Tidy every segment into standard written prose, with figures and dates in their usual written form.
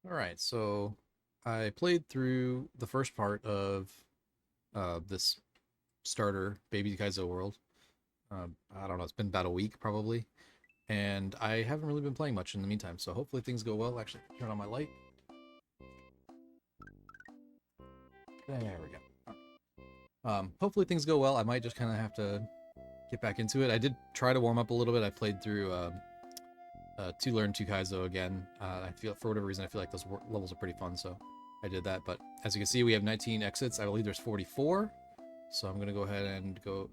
Alright, so I played through the first part of this starter, Baby Kaizo World. I don't know, it's been about a week probably, and I haven't really been playing much in the meantime, so hopefully things go well. Actually, turn on my light. There we go. Hopefully things go well. I might just kind of have to get back into it. I did try to warm up a little bit. I played through To Learn to Kaizo again. I feel, for whatever reason, I feel like those levels are pretty fun, so I did that. But as you can see, we have 19 exits. I believe there's 44. So I'm going to go ahead and go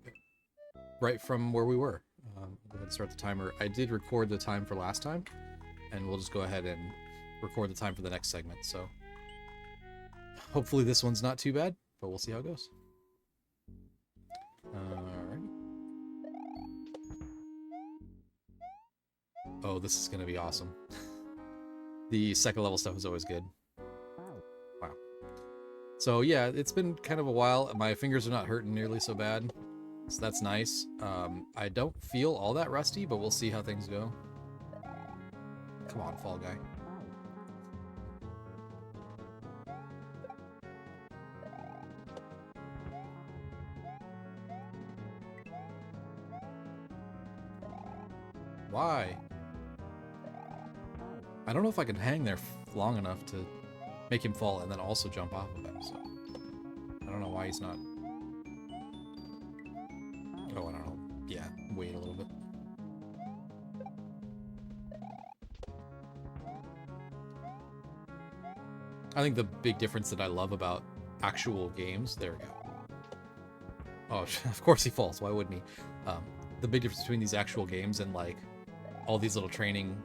right from where we were. Go ahead and start the timer. I did record the time for last time, and we'll just go ahead and record the time for the next segment. So hopefully this one's not too bad, but we'll see how it goes. Alright. Oh, this is going to be awesome. The second level stuff is always good. Wow. So yeah, it's been kind of a while. My fingers are not hurting nearly so bad, so that's nice. I don't feel all that rusty, but we'll see how things go. Come on, Fall Guy. Why? I don't know if I can hang there long enough to make him fall and then also jump off of him, so I don't know why he's not. Oh, I don't know. Yeah, wait a little bit. I think the big difference that I love about actual games, there we go. Oh, of course he falls. Why wouldn't he? The big difference between these actual games and like all these little training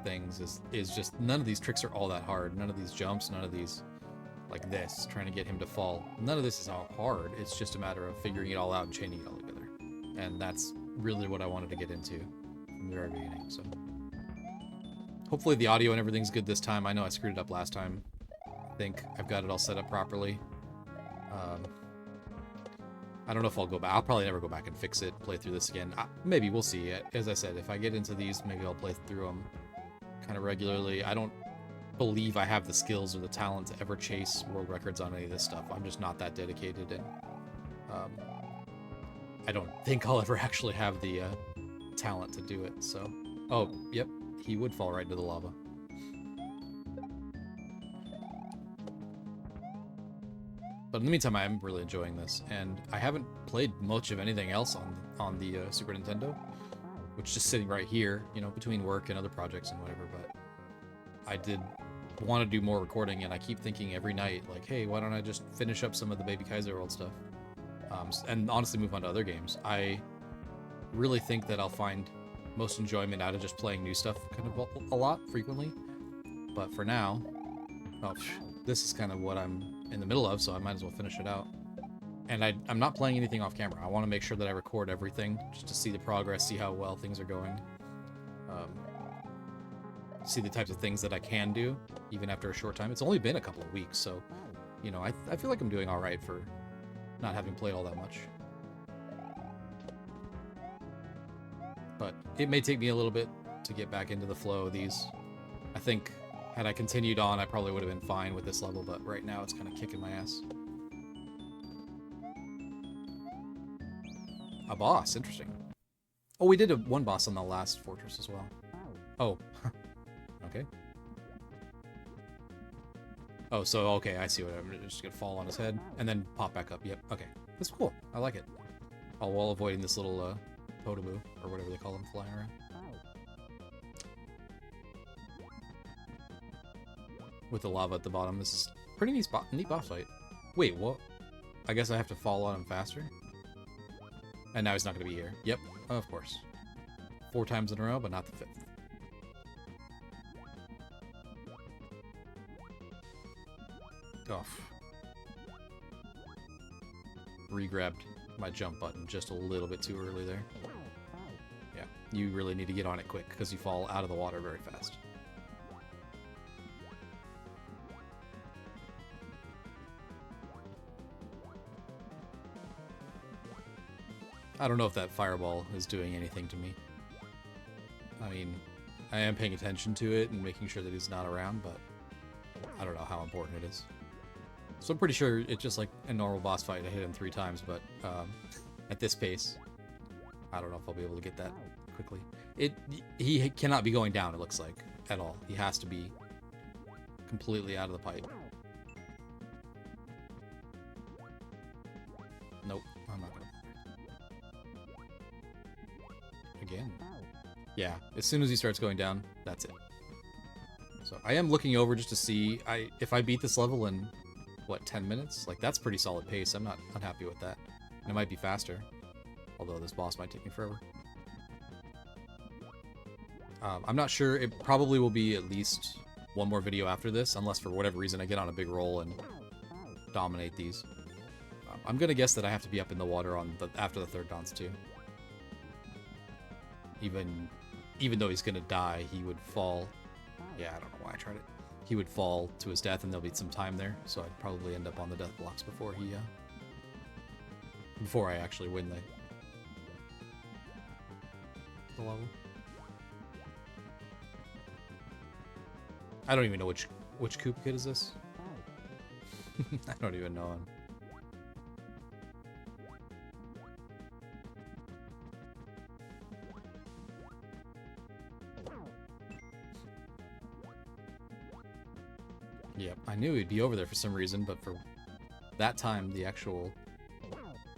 things is just none of these tricks are all that hard. None of these jumps, none of these like this, trying to get him to fall. None of this is all hard. It's just a matter of figuring it all out and chaining it all together. And that's really what I wanted to get into from the very beginning. So hopefully the audio and everything's good this time. I know I screwed it up last time. I think I've got it all set up properly. I don't know if I'll go back. I'll probably never go back and fix it, play through this again. Maybe, we'll see. As I said, if I get into these, maybe I'll play through them kind of regularly. I don't believe I have the skills or the talent to ever chase world records on any of this stuff. I'm just not that dedicated, and I don't think I'll ever actually have the talent to do it. So, oh, yep, he would fall right into the lava. But in the meantime, I'm really enjoying this, and I haven't played much of anything else on the Super Nintendo, which is just sitting right here, you know, between work and other projects and whatever. But I did want to do more recording, and I keep thinking every night, like, hey, why don't I just finish up some of the Baby Kaizo World stuff, and honestly move on to other games. I really think that I'll find most enjoyment out of just playing new stuff kind of a lot frequently. But for now, oh, this is kind of what I'm in the middle of, so I might as well finish it out. And I'm not playing anything off camera. I want to make sure that I record everything just to see the progress, see how well things are going, see the types of things that I can do even after a short time. It's only been a couple of weeks, so you know, I feel like I'm doing all right for not having played all that much. But it may take me a little bit to get back into the flow of these. I think had I continued on, I probably would have been fine with this level, but right now it's kind of kicking my ass. A boss, interesting. Oh, we did one boss on the last fortress as well. Oh, okay. Oh, so, okay, I see what I'm just gonna fall on his head and then pop back up. Yep, okay. That's cool. I like it. All while avoiding this little, Potamu, or whatever they call them, flying around. With the lava at the bottom. This is pretty neat boss fight. Wait, what? I guess I have to fall on him faster? And now he's not going to be here. Yep, of course. 4 times in a row, but not the 5th. Oh. Re-grabbed my jump button just a little bit too early there. Yeah, you really need to get on it quick, because you fall out of the water very fast. I don't know if that fireball is doing anything to me. I mean, I am paying attention to it and making sure that he's not around, but I don't know how important it is. So I'm pretty sure it's just like a normal boss fight. I hit him 3 times, but at this pace, I don't know if I'll be able to get that quickly. He cannot be going down, it looks like, at all. He has to be completely out of the pipe. Nope, I'm not gonna. Again. Yeah, as soon as he starts going down, that's it. So I am looking over just to see if I beat this level in, what, 10 minutes? Like, that's pretty solid pace. I'm not unhappy with that. And it might be faster. Although this boss might take me forever. I'm not sure. It probably will be at least one more video after this, unless for whatever reason I get on a big roll and dominate these. I'm gonna guess that I have to be up in the water on after the third dance too. Even though he's gonna die, he would fall. Yeah, I don't know why I tried it. He would fall to his death, and there'll be some time there, so I'd probably end up on the death blocks before I actually win the level. I don't even know which Koopa Kid is this. I don't even know him. Yep, I knew he'd be over there for some reason, but for that time, the actual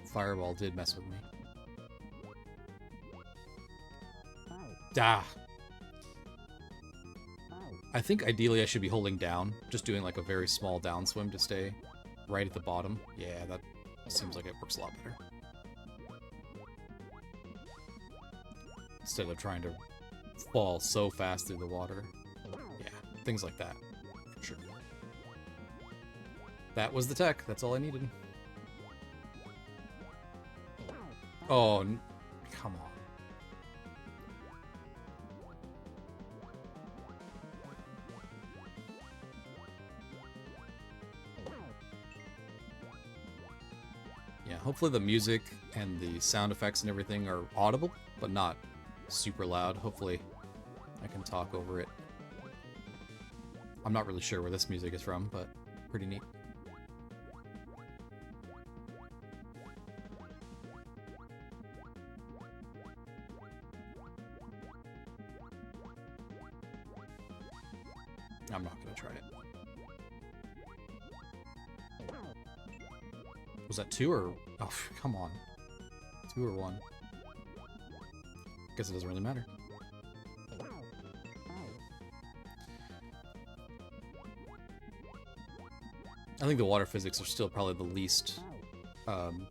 fireball did mess with me. Ah! I think ideally I should be holding down, just doing like a very small downswim to stay right at the bottom. Yeah, that seems like it works a lot better. Instead of trying to fall so fast through the water. Yeah, things like that, for sure. That was the tech, that's all I needed. Oh, come on. Yeah, hopefully the music and the sound effects and everything are audible, but not super loud. Hopefully I can talk over it. I'm not really sure where this music is from, but pretty neat. I'm not gonna try it. Was that 2 or... Oh, come on. 2 or 1. Guess it doesn't really matter. I think the water physics are still probably the least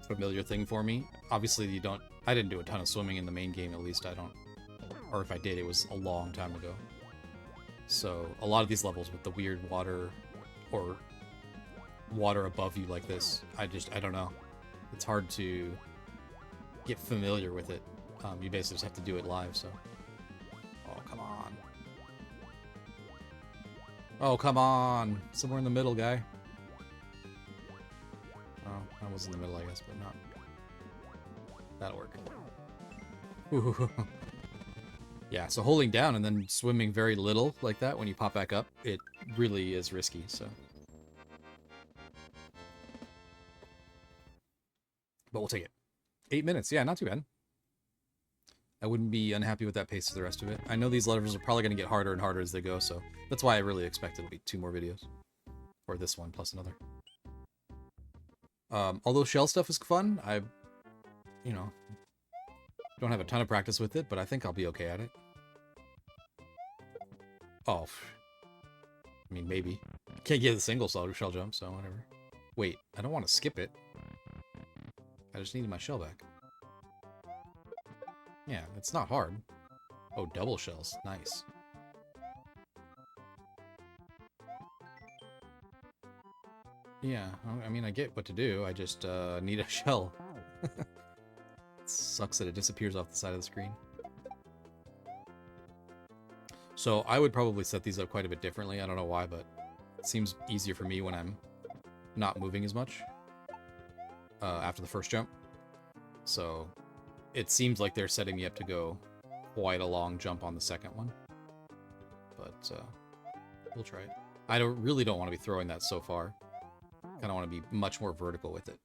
familiar thing for me. Obviously, I didn't do a ton of swimming in the main game, at least I don't. Or if I did, it was a long time ago. So, a lot of these levels with the weird water, or water above you like this, I don't know. It's hard to get familiar with it. You basically just have to do it live, so... Oh, come on. Oh, come on! Somewhere in the middle, guy. Oh, I was in the middle, I guess, but not... That'll work. Ooh. Yeah, so holding down and then swimming very little like that when you pop back up, it really is risky, so... But we'll take it. 8 minutes, yeah, not too bad. I wouldn't be unhappy with that pace for the rest of it. I know these levels are probably going to get harder and harder as they go, so that's why I really expect it'll be 2 more videos. Or this one, plus another. Although shell stuff is fun, I, you know, don't have a ton of practice with it, but I think I'll be okay at it. Oh. I mean, maybe. Can't get the single shell jump, so whatever. Wait, I don't want to skip it. I just needed my shell back. Yeah, it's not hard. Oh, double shells. Nice. Yeah, I mean, I get what to do. I just need a shell. It sucks that it disappears off the side of the screen. So I would probably set these up quite a bit differently. I don't know why, but it seems easier for me when I'm not moving as much after the first jump. So it seems like they're setting me up to go quite a long jump on the second one. But we'll try it. I really don't want to be throwing that so far. Kind of want to be much more vertical with it.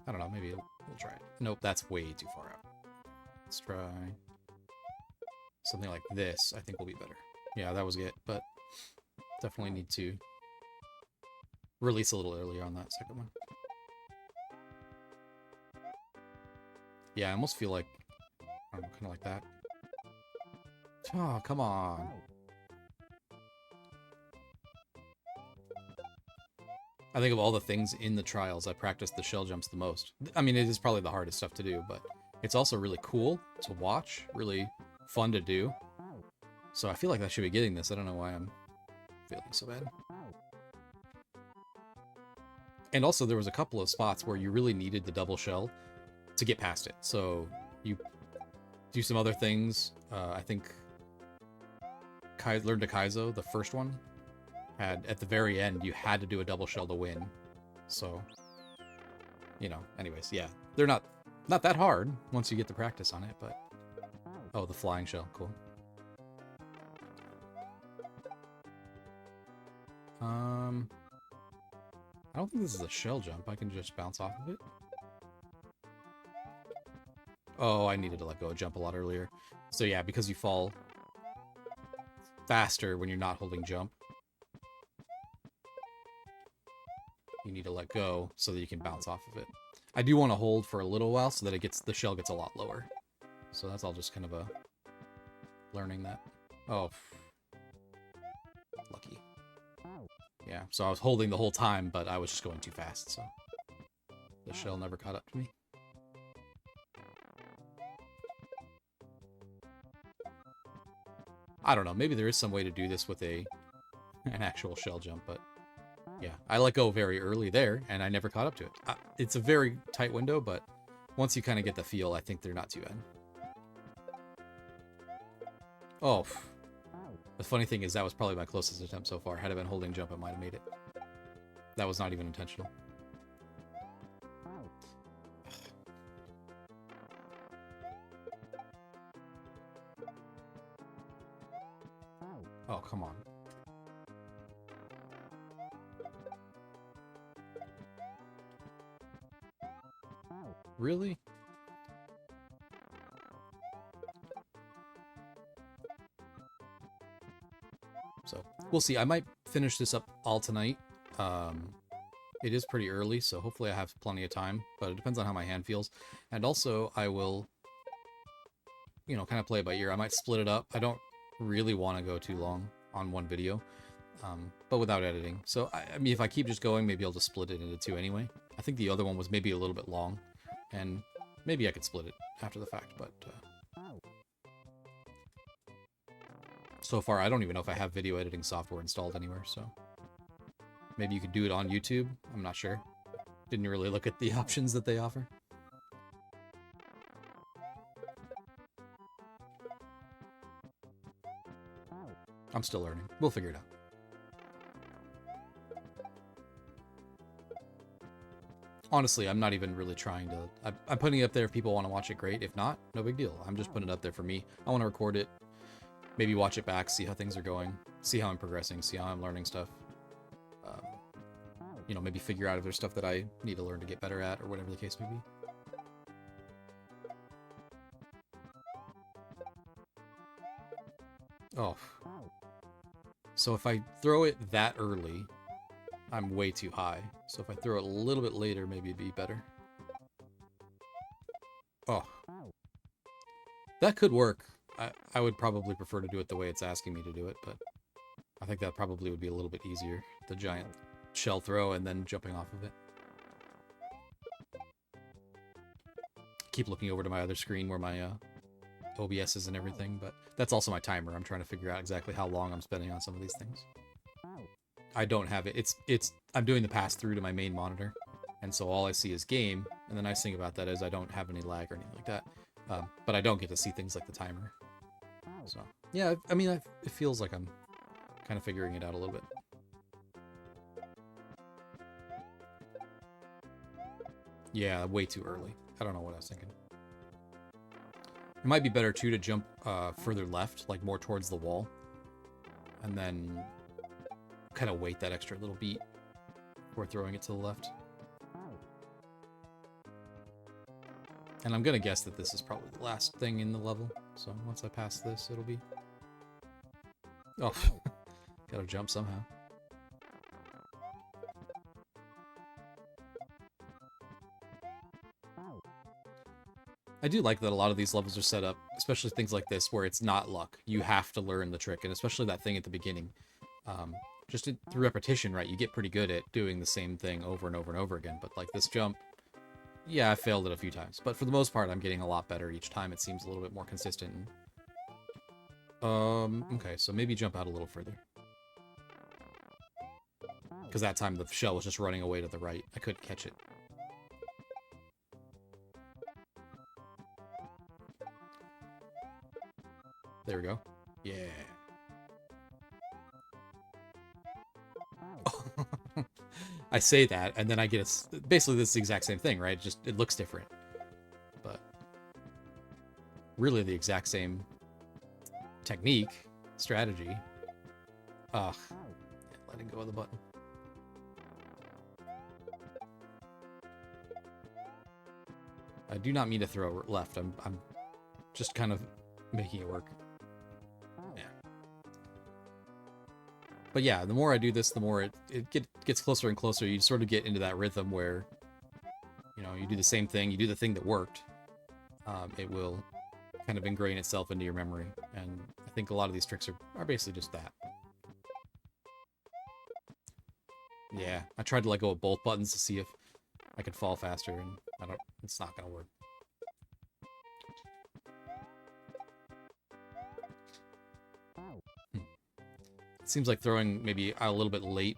I don't know, maybe we'll try it. Nope, that's way too far out. Let's try something like this, I think will be better. Yeah, that was it, but definitely need to release a little earlier on that second one. Yeah, I almost feel like, I don't know, kind of like that. Oh, come on. I think of all the things in the trials, I practiced the shell jumps the most. I mean, it is probably the hardest stuff to do, but it's also really cool to watch, really fun to do. So I feel like I should be getting this. I don't know why I'm feeling so bad. And also, there was a couple of spots where you really needed the double shell to get past it. So you do some other things. I think Learn to Kaizo, the first one, had at the very end, you had to do a double shell to win. So, you know, anyways, yeah. They're not that hard once you get the practice on it, but... Oh, the flying shell, cool. I don't think this is a shell jump. I can just bounce off of it. Oh, I needed to let go of jump a lot earlier. So yeah, because you fall faster when you're not holding jump, you need to let go so that you can bounce off of it. I do want to hold for a little while so that the shell gets a lot lower. So that's all just kind of a learning that. Oh, lucky. Yeah, so I was holding the whole time, but I was just going too fast, so the shell never caught up to me. I don't know, maybe there is some way to do this with an actual shell jump, but yeah, I let go very early there, and I never caught up to it. It's a very tight window, but once you kind of get the feel, I think they're not too bad. Oh, the funny thing is that was probably my closest attempt so far. Had I been holding jump, I might have made it. That was not even intentional. Oh, come on. Really? So, we'll see. I might finish this up all tonight. It is pretty early, so hopefully I have plenty of time, but it depends on how my hand feels. And also, I will, you know, kind of play it by ear. I might split it up. I don't really want to go too long on one video, but without editing. So, I mean, if I keep just going, maybe I'll just split it into two anyway. I think the other one was maybe a little bit long, and maybe I could split it after the fact, but... so far, I don't even know if I have video editing software installed anywhere, so... Maybe you could do it on YouTube? I'm not sure. Didn't really look at the options that they offer. I'm still learning. We'll figure it out. Honestly, I'm not even really trying to... I'm putting it up there if people want to watch it, great. If not, no big deal. I'm just putting it up there for me. I want to record it, maybe watch it back, see how things are going, see how I'm progressing, see how I'm learning stuff. You know, maybe figure out if there's stuff that I need to learn to get better at, or whatever the case may be. Oh. So if I throw it that early, I'm way too high. So if I throw it a little bit later, maybe it'd be better. Oh. That could work. I would probably prefer to do it the way it's asking me to do it, but I think that probably would be a little bit easier. The giant shell throw and then jumping off of it. Keep looking over to my other screen where my OBS is and everything, but that's also my timer. I'm trying to figure out exactly how long I'm spending on some of these things. I don't have it. I'm doing the pass through to my main monitor, and so all I see is game, and the nice thing about that is I don't have any lag or anything like that, but I don't get to see things like the timer. So, yeah, I mean, it feels like I'm kind of figuring it out a little bit. Yeah, way too early. I don't know what I was thinking. It might be better, too, to jump further left, like more towards the wall. And then kind of wait that extra little beat before throwing it to the left. And I'm going to guess that this is probably the last thing in the level. So once I pass this, it'll be... Oh, gotta jump somehow. I do like that a lot of these levels are set up, especially things like this, where it's not luck. You have to learn the trick, and especially that thing at the beginning. Through repetition, right, you get pretty good at doing the same thing over and over and over again. But like this jump, yeah, I failed it a few times. But for the most part, I'm getting a lot better each time. It seems a little bit more consistent. Okay, so maybe jump out a little further. Because that time the shell was just running away to the right. I couldn't catch it. There we go. Yeah. I say that, and then I get basically this exact same thing, right? Just it looks different. But really the exact same technique, strategy. Ugh. Letting go of the button. I do not mean to throw left. I'm just kind of making it work. Yeah. But yeah, the more I do this, the more it gets closer and closer. You sort of get into that rhythm where, you know, you do the same thing, you do the thing that worked. It will kind of ingrain itself into your memory. And I think a lot of these tricks are basically just that. Yeah, I tried to let go of both buttons to see if I could fall faster, and it's not gonna work. It seems like throwing maybe a little bit late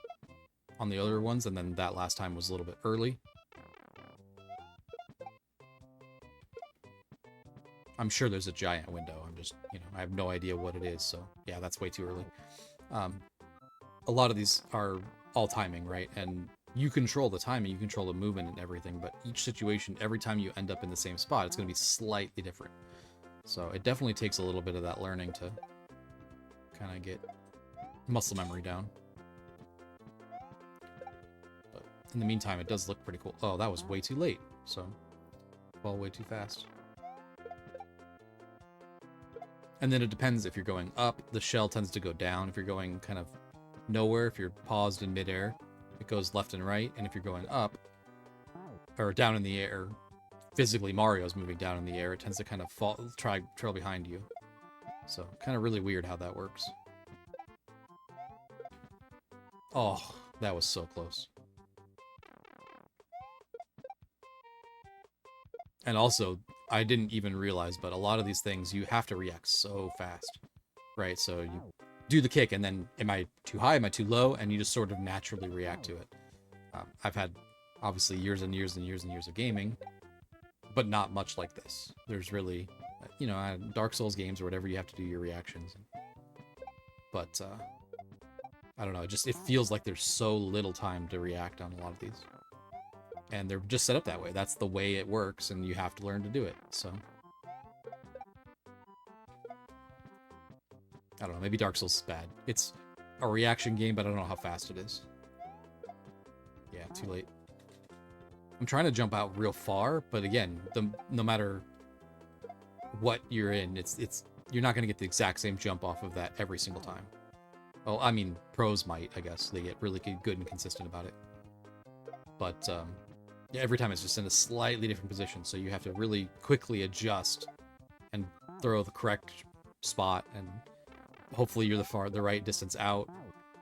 on the other ones, and then that last time was a little bit early. I'm sure there's a giant window. I'm just, you know, I have no idea what it is, so yeah, that's way too early. A lot of these are all timing, right? And you control the timing, you control the movement and everything, but each situation, every time you end up in the same spot, it's going to be slightly different. So it definitely takes a little bit of that learning to kind of get muscle memory down. But in the meantime, it does look pretty cool. Oh, that was way too late, so fall way too fast. And then it depends if you're going up, the shell tends to go down. If you're going kind of nowhere, if you're paused in midair, it goes left and right. And if you're going up or down in the air, physically Mario's moving down in the air, it tends to kind of trail behind you. So kind of really weird how that works. Oh, that was so close. And also, I didn't even realize, but a lot of these things, you have to react so fast, right? So you do the kick, and then, am I too high? Am I too low? And you just sort of naturally react to it. I've had, obviously, years and years and years and years of gaming, but not much like this. There's really, you know, Dark Souls games or whatever, you have to do your reactions. But, I don't know, it feels like there's so little time to react on a lot of these. And they're just set up that way. That's the way it works, and you have to learn to do it, so. I don't know, maybe Dark Souls is bad. It's a reaction game, but I don't know how fast it is. Yeah, too late. I'm trying to jump out real far, but again, no matter what you're in, you're not going to get the exact same jump off of that every single time. Well, I mean, pros might, I guess. They get really good and consistent about it. But, yeah, every time it's just in a slightly different position, so you have to really quickly adjust and throw the correct spot, and hopefully you're the right distance out.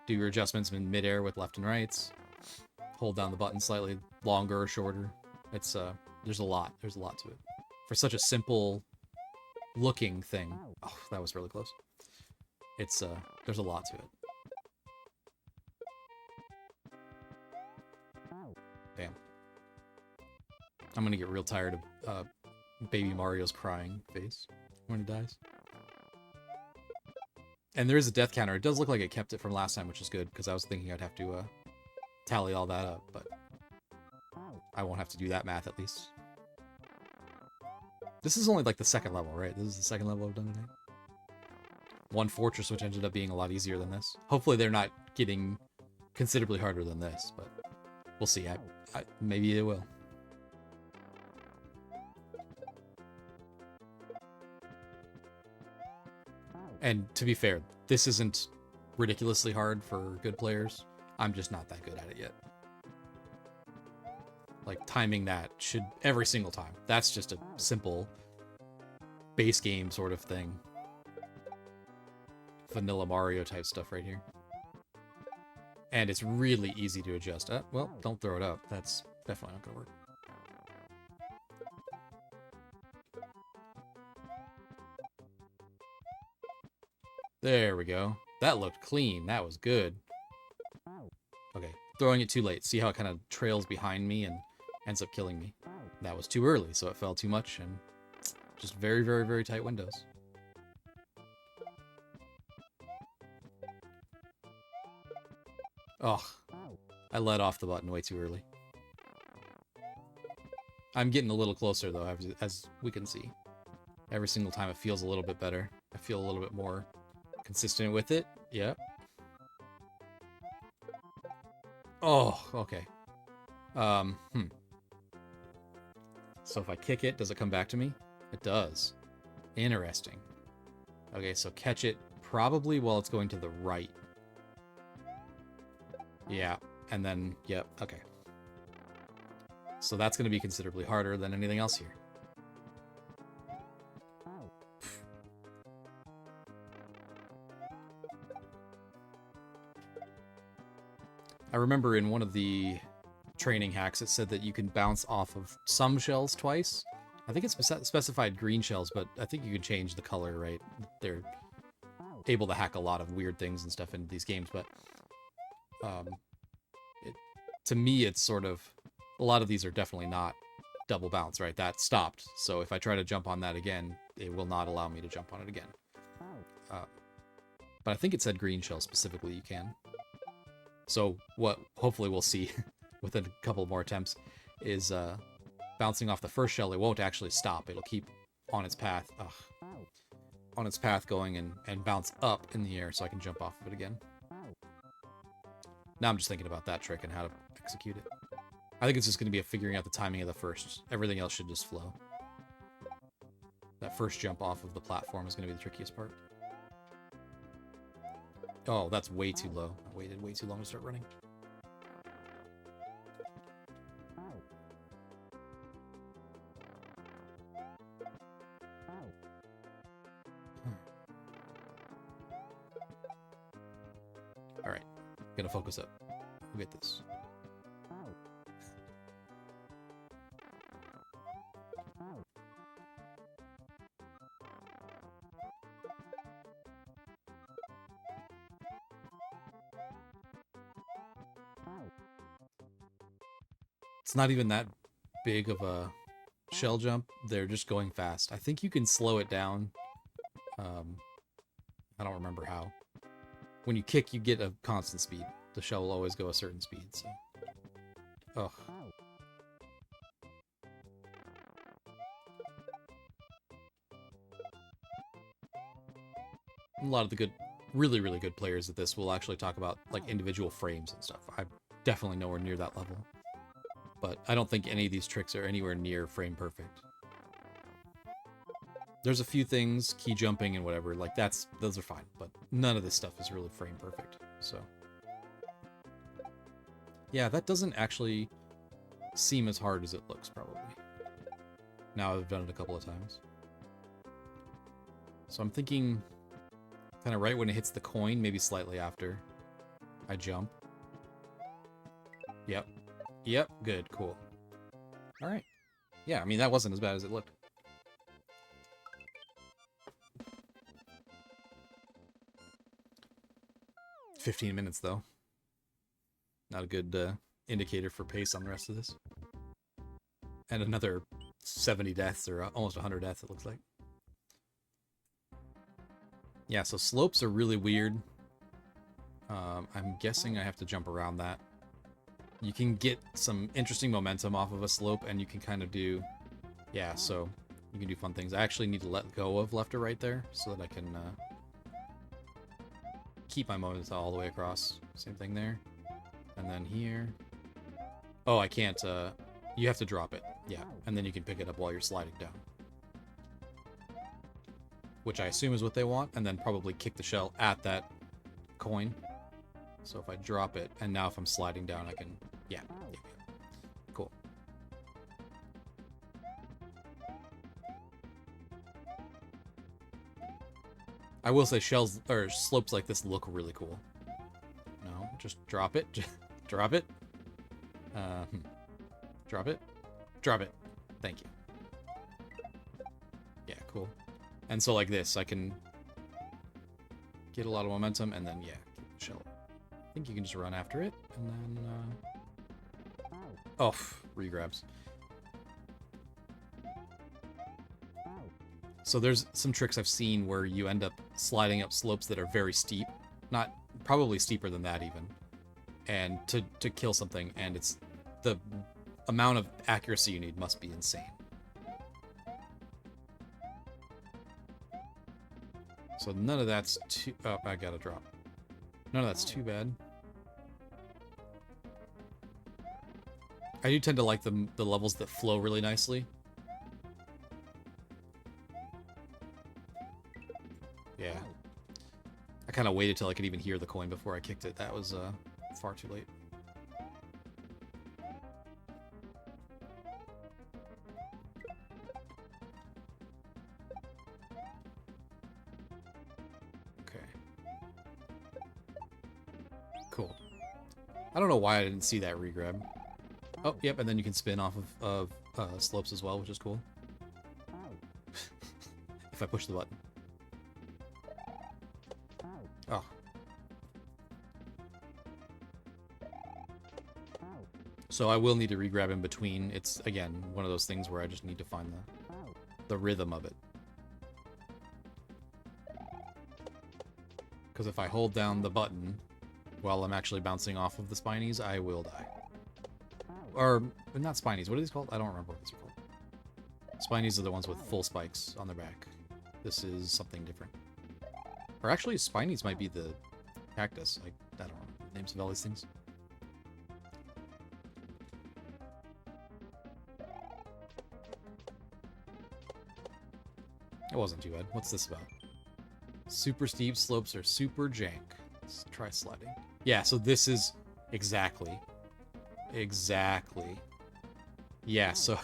Do your adjustments in midair with left and rights. Hold down the button slightly longer or shorter. It's there's a lot to it. For such a simple looking thing. Oh, that was really close. It's there's a lot to it. Damn. I'm gonna get real tired of Baby Mario's crying face when he dies. And there is a death counter. It does look like it kept it from last time, which is good, because I was thinking I'd have to tally all that up, but I won't have to do that math at least. This is only like the second level, right? This is the second level I've done today. One fortress, which ended up being a lot easier than this. Hopefully they're not getting considerably harder than this, but we'll see. Maybe it will. And to be fair, this isn't ridiculously hard for good players. I'm just not that good at it yet. Like, timing that should every single time. That's just a simple base game sort of thing. Vanilla Mario type stuff right here. And it's really easy to adjust. Well, don't throw it up. That's definitely not going to work. There we go. That looked clean. That was good. Okay, throwing it too late. See how it kind of trails behind me and ends up killing me. That was too early, so it fell too much, and just very, very, very tight windows. Oh, I let off the button way too early. I'm getting a little closer, though, as we can see. Every single time it feels a little bit better. I feel a little bit more consistent with it. Yep. Oh, okay. So if I kick it, does it come back to me? It does. Interesting. Okay, so catch it probably while it's going to the right. Yeah, and then, yep, okay. So that's going to be considerably harder than anything else here. I remember in one of the training hacks, it said that you can bounce off of some shells twice. I think it's specified green shells, but I think you can change the color, right? They're able to hack a lot of weird things and stuff into these games, but to me, it's sort of... A lot of these are definitely not double bounce, right? That stopped. So if I try to jump on that again, it will not allow me to jump on it again. But I think it said green shell specifically you can. So what hopefully we'll see within a couple more attempts is bouncing off the first shell. It won't actually stop. It'll keep on its path. On its path going and bounce up in the air so I can jump off of it again. Now I'm just thinking about that trick and how to execute it. I think it's just going to be a figuring out the timing of the first. Everything else should just flow. That first jump off of the platform is going to be the trickiest part. Oh, that's way too low. I waited way too long to start running. All right, gonna focus up. We'll get this. It's not even that big of a shell jump. They're just going fast. I think you can slow it down. I don't remember how. When you kick, you get a constant speed. The shell will always go a certain speed, so... Ugh. A lot of the good, really, really good players at this will actually talk about, like, individual frames and stuff. I'm definitely nowhere near that level. But I don't think any of these tricks are anywhere near frame perfect. There's a few things, key jumping and whatever, like those are fine, but none of this stuff is really frame perfect, so. Yeah, that doesn't actually seem as hard as it looks, probably. Now I've done it a couple of times. So I'm thinking kind of right when it hits the coin, maybe slightly after I jump. Yep. Yep, good, cool. Alright. Yeah, I mean, that wasn't as bad as it looked. "15 minutes, though. Not a good indicator for pace on the rest of this. And another 70 deaths, or almost 100 deaths, it looks like. Yeah, so slopes are really weird. I'm guessing I have to jump around that. You can get some interesting momentum off of a slope, and you can kind of do... Yeah, so You can do fun things. I actually need to let go of left or right there so that I can keep my moments all the way across. Same thing there. And then here. Oh, I can't. You have to drop it. Yeah, and then you can pick it up while you're sliding down. Which I assume is what they want, and then probably kick the shell at that coin. So if I drop it, and now if I'm sliding down, I can... Yeah. Cool. I will say shells, or slopes like this look really cool. No, just drop it. Drop it. Drop it. Drop it. Thank you. Yeah, cool. And so like this, I can get a lot of momentum, and then, yeah, keep the shell. I think you can just run after it, and then, oh, regrabs. So there's some tricks I've seen where you end up sliding up slopes that are very steep. Not, probably steeper than that even. And to kill something, and it's, the amount of accuracy you need must be insane. So none of that's too... Oh, I gotta drop. None of that's too bad. I do tend to like the levels that flow really nicely. Yeah. I kind of waited till I could even hear the coin before I kicked it. That was far too late. Cool. I don't know why I didn't see that regrab. Oh, yep, and then you can spin off of slopes as well, which is cool. If I push the button. Oh. So I will need to regrab in between. It's, again, one of those things where I just need to find the rhythm of it. Because if I hold down the button while I'm actually bouncing off of the spinies, I will die. Or, not spinies, what are these called? I don't remember what these are called. Spinies are the ones with full spikes on their back. This is something different. Or actually, spinies might be the cactus. I don't know the names of all these things. It wasn't too bad. What's this about? Super steep slopes are super jank. Let's try sliding. Yeah, so this is exactly. Yeah, so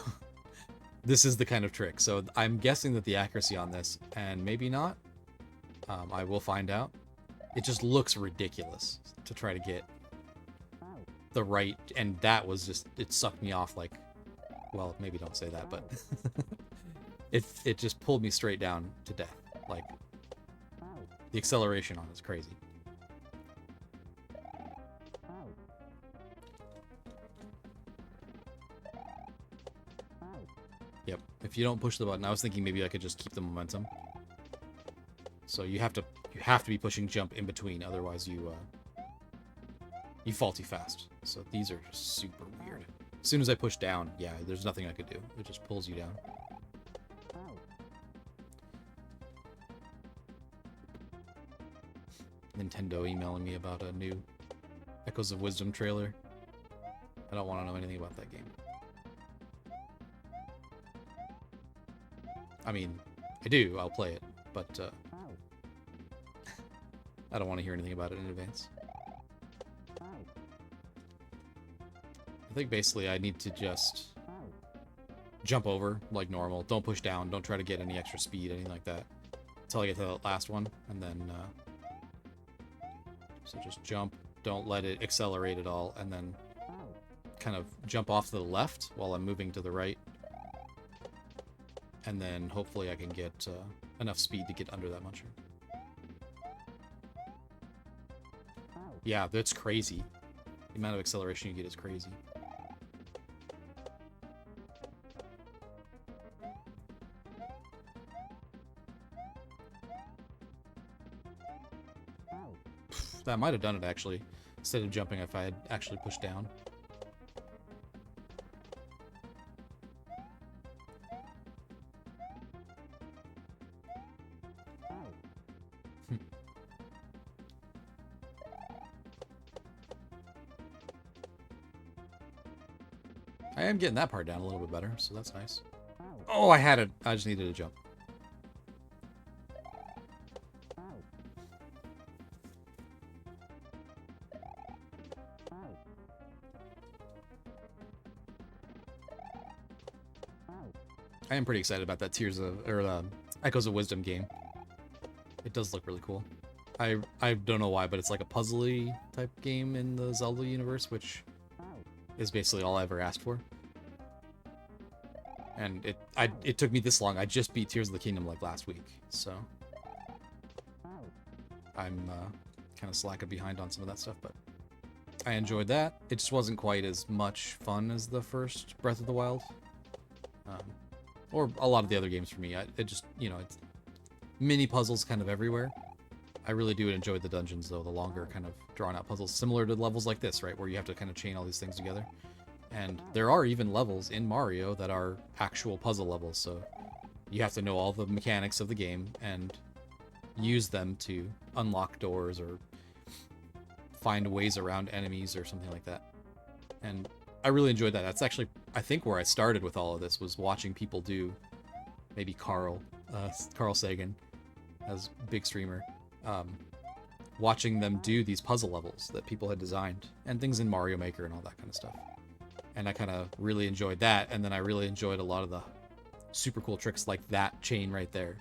this is the kind of trick. So I'm guessing that the accuracy on this, and maybe not, I will find out. It just looks ridiculous to try to get the right, and that was just, it sucked me off like, well, maybe don't say that, but it just pulled me straight down to death. Like, the acceleration on it is crazy. Yep, if you don't push the button, I was thinking maybe I could just keep the momentum. So you have to be pushing jump in between, otherwise you fall too fast. So these are super weird. As soon as I push down, yeah, there's nothing I could do. It just pulls you down. Nintendo emailing me about a new Echoes of Wisdom trailer. I don't want to know anything about that game. I mean, I do, I'll play it, but I don't want to hear anything about it in advance. I think basically I need to just jump over like normal. Don't push down, don't try to get any extra speed, anything like that, until I get to that last one, and then so just jump, don't let it accelerate at all, and then kind of jump off to the left while I'm moving to the right. And then hopefully I can get enough speed to get under that muncher. Yeah, that's crazy. The amount of acceleration you get is crazy. That might have done it, actually. Instead of jumping, if I had actually pushed down. I am getting that part down a little bit better, so that's nice. Oh, I had it. I just needed to jump. I am pretty excited about that Echoes of Wisdom game. It does look really cool. I don't know why, but it's like a puzzly type game in the Zelda universe, which is basically all I ever asked for. And it took me this long. I just beat Tears of the Kingdom like last week, so I'm kind of slacking behind on some of that stuff, but I enjoyed that. It just wasn't quite as much fun as the first Breath of the Wild. Or a lot of the other games for me. It just, you know, it's mini puzzles kind of everywhere. I really do enjoy the dungeons, though, the longer kind of drawn-out puzzles, similar to levels like this, right, where you have to kind of chain all these things together. And there are even levels in Mario that are actual puzzle levels, so you have to know all the mechanics of the game and use them to unlock doors or find ways around enemies or something like that. And I really enjoyed that. That's actually, I think, where I started with all of this, was watching people do, maybe Carl Sagan, as big streamer, watching them do these puzzle levels that people had designed, and things in Mario Maker and all that kind of stuff. And I kind of really enjoyed that, and then I really enjoyed a lot of the super cool tricks like that chain right there,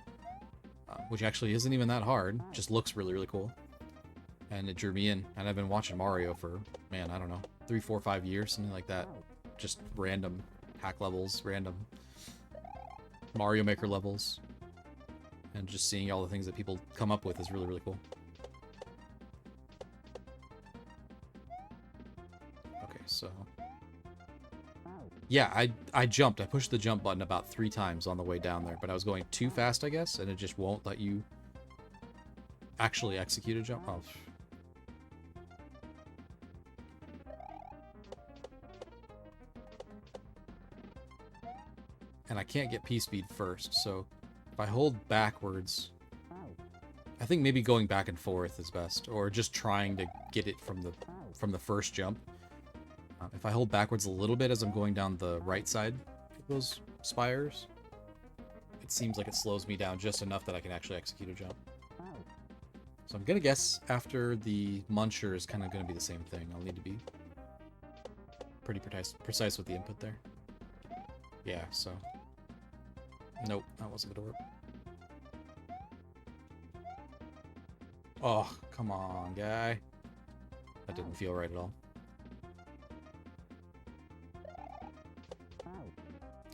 which actually isn't even that hard, just looks really, really cool. And it drew me in, and I've been watching Mario for, man, I don't know, 3, 4, 5 years, something like that. Just random hack levels, random Mario Maker levels, and just seeing all the things that people come up with is really, really cool. Okay, so yeah, I jumped. I pushed the jump button about 3 times on the way down there, but I was going too fast, I guess, and it just won't let you actually execute a jump. Oh. And I can't get P-speed first, so if I hold backwards, I think maybe going back and forth is best, or just trying to get it from the first jump. If I hold backwards a little bit as I'm going down the right side of those spires, it seems like it slows me down just enough that I can actually execute a jump. So I'm gonna guess after the Muncher is kind of gonna be the same thing. I'll need to be pretty precise with the input there. Yeah, so... Nope, that wasn't gonna work. Oh, come on, guy. That didn't feel right at all.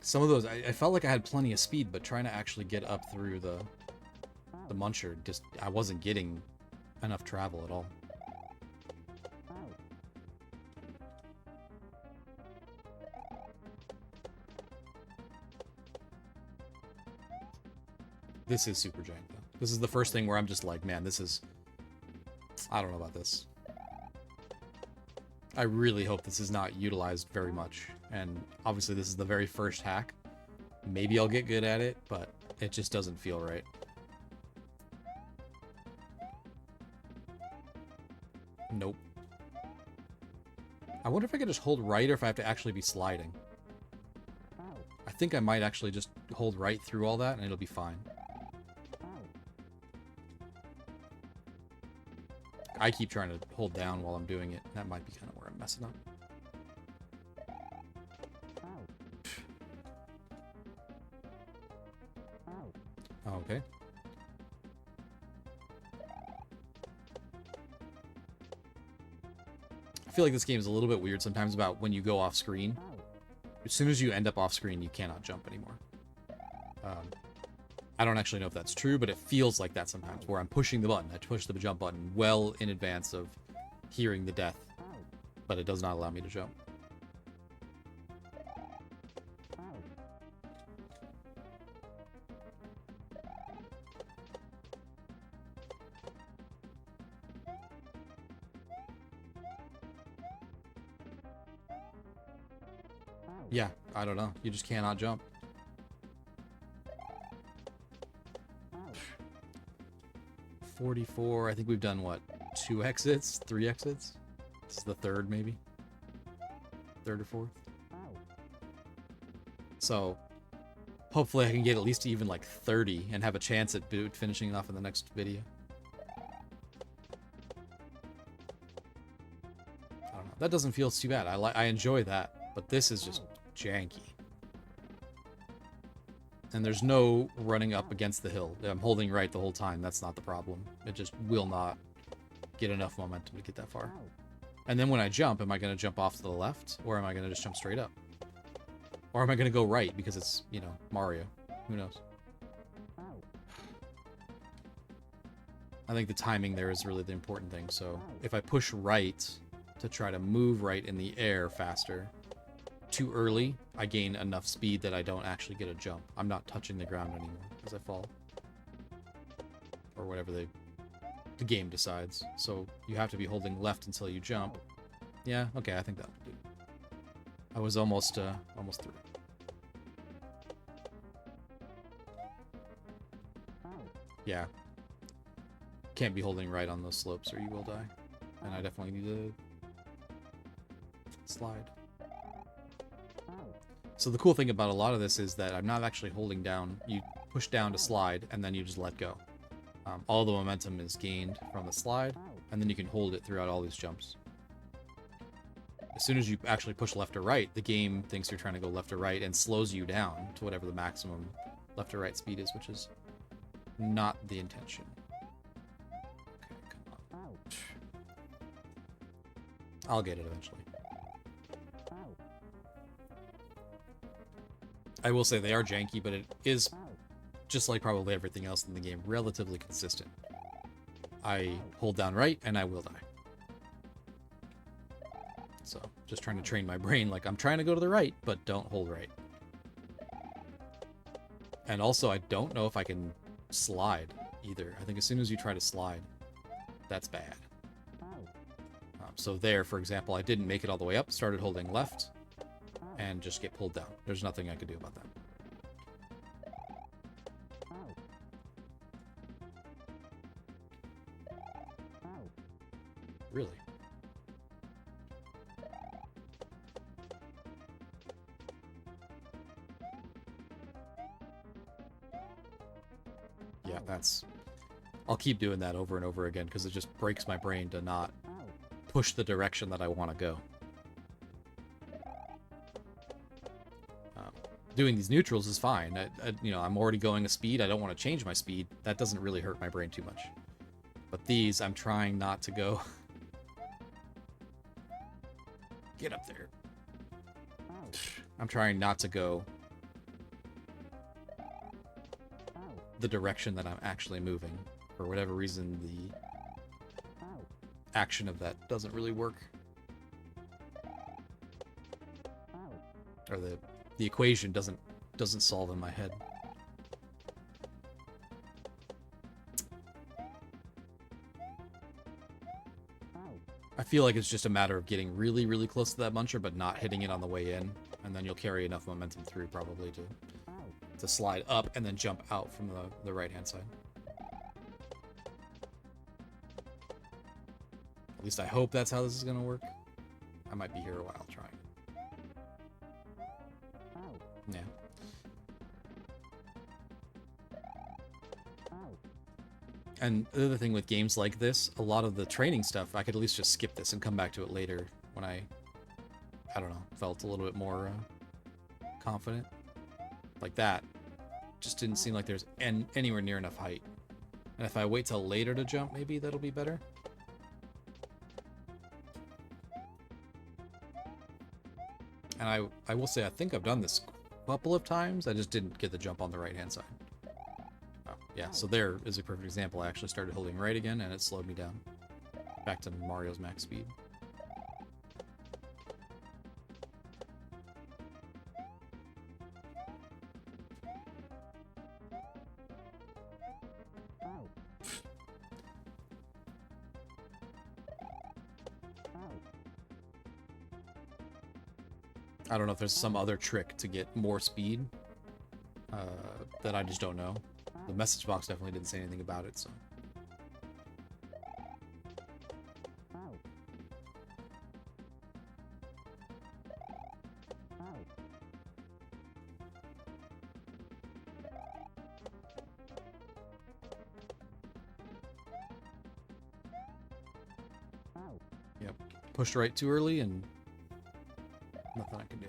Some of those, I felt like I had plenty of speed, but trying to actually get up through the Muncher, just, I wasn't getting enough travel at all. This is super jank, though. This is the first thing where I'm just like, man, this is... I don't know about this. I really hope this is not utilized very much. And obviously this is the very first hack. Maybe I'll get good at it, but it just doesn't feel right. Nope. I wonder if I could just hold right or if I have to actually be sliding. I think I might actually just hold right through all that and it'll be fine. I keep trying to hold down while I'm doing it. That might be kind of where I'm messing up. Okay. I feel like this game is a little bit weird sometimes about when you go off screen. As soon as you end up off screen, you cannot jump anymore. I don't actually know if that's true, but it feels like that sometimes, where I'm pushing the button. I push the jump button well in advance of hearing the death, but it does not allow me to jump. Yeah, I don't know. You just cannot jump. $44. I think we've done, what, 2 exits? 3 exits? This is the 3rd, maybe? 3rd or 4th? So hopefully I can get at least even like 30 and have a chance at finishing off in the next video. I don't know. That doesn't feel too bad. I enjoy that, but this is just janky. And there's no running up against the hill. I'm holding right the whole time. That's not the problem. It just will not get enough momentum to get that far. And then when I jump, am I going to jump off to the left? Or am I going to just jump straight up? Or am I going to go right because it's, you know, Mario? Who knows? I think the timing there is really the important thing. So if I push right to try to move right in the air faster, too early, I gain enough speed that I don't actually get a jump. I'm not touching the ground anymore as I fall. Or whatever the game decides. So you have to be holding left until you jump. Yeah, okay, I think that'll do. I was almost through. Yeah. Can't be holding right on those slopes or you will die. And I definitely need to slide. So the cool thing about a lot of this is that I'm not actually holding down. You push down to slide, and then you just let go. All the momentum is gained from the slide, and then you can hold it throughout all these jumps. As soon as you actually push left or right, the game thinks you're trying to go left or right and slows you down to whatever the maximum left or right speed is, which is not the intention. Okay, come on. I'll get it eventually. I will say they are janky, but it is, just like probably everything else in the game, relatively consistent. I hold down right, and I will die. So, just trying to train my brain, like, I'm trying to go to the right, but don't hold right. And also, I don't know if I can slide, either. I think as soon as you try to slide, that's bad. So there, for example, I didn't make it all the way up, started holding left, and just get pulled down. There's nothing I could do about that. Really? Yeah, that's... I'll keep doing that over and over again, because it just breaks my brain to not push the direction that I want to go. Doing these neutrals is fine. You know, I'm already going a speed. I don't want to change my speed. That doesn't really hurt my brain too much. But these, I'm trying not to go... Get up there. I'm trying not to go the direction that I'm actually moving. For whatever reason, the action of that doesn't really work. Or the equation doesn't solve in my head. I feel like it's just a matter of getting really, really close to that muncher, but not hitting it on the way in, and then you'll carry enough momentum through probably to slide up and then jump out from the right-hand side. At least I hope that's how this is gonna work. I might be here a while trying. Yeah. And the other thing with games like this, a lot of the training stuff, I could at least just skip this and come back to it later when I don't know, felt a little bit more confident. Like that. Just didn't seem like there's anywhere near enough height. And if I wait till later to jump, maybe that'll be better. And I will say, I think I've done this a couple of times. I just didn't get the jump on the right-hand side. Oh, yeah, so there is a perfect example. I actually started holding right again, and it slowed me down. Back to Mario's max speed. I don't know if there's some other trick to get more speed that I just don't know. The message box definitely didn't say anything about it, so. Yep. Pushed right too early and nothing I can do.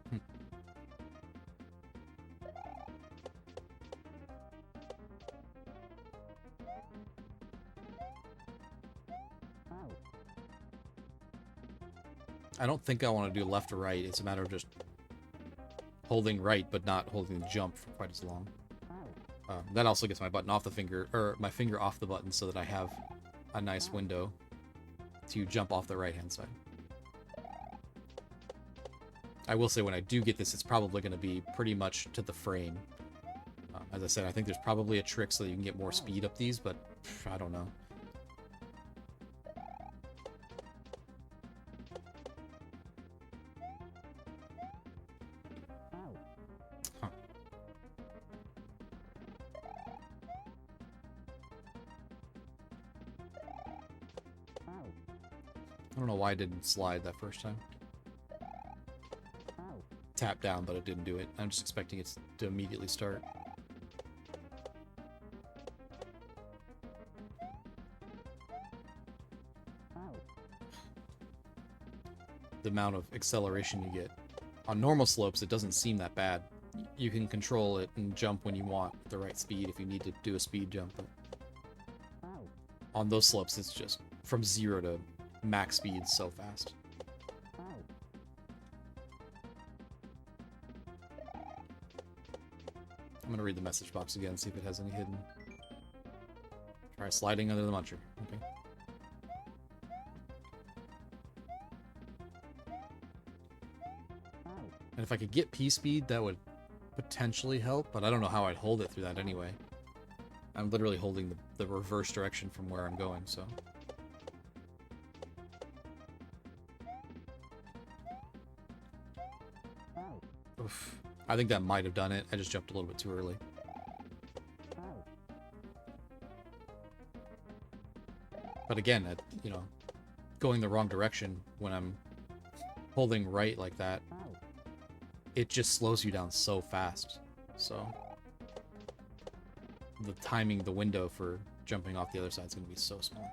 Hmm. I don't think I want to do left or right. It's a matter of just holding right, but not holding the jump for quite as long. That also gets my button off the finger, or my finger off the button, so that I have a nice window to jump off the right-hand side. I will say when I do get this, it's probably going to be pretty much to the frame. As I said, I think there's probably a trick so that you can get more speed up these, but I don't know. Huh. I don't know why I didn't slide that first time. Tap down, but it didn't do it. I'm just expecting it to immediately start. The amount of acceleration you get. On normal slopes, it doesn't seem that bad. You can control it and jump when you want at the right speed if you need to do a speed jump. But on those slopes, it's just from 0 to max speed so fast. I'm gonna read the message box again, see if it has any hidden. Try sliding under the muncher. Okay. And if I could get P-speed, that would potentially help, but I don't know how I'd hold it through that anyway. I'm literally holding the reverse direction from where I'm going, so... Oof. I think that might have done it. I just jumped a little bit too early. But again, you know, going the wrong direction when I'm holding right like that, it just slows you down so fast. So the timing, the window for jumping off the other side is going to be so small.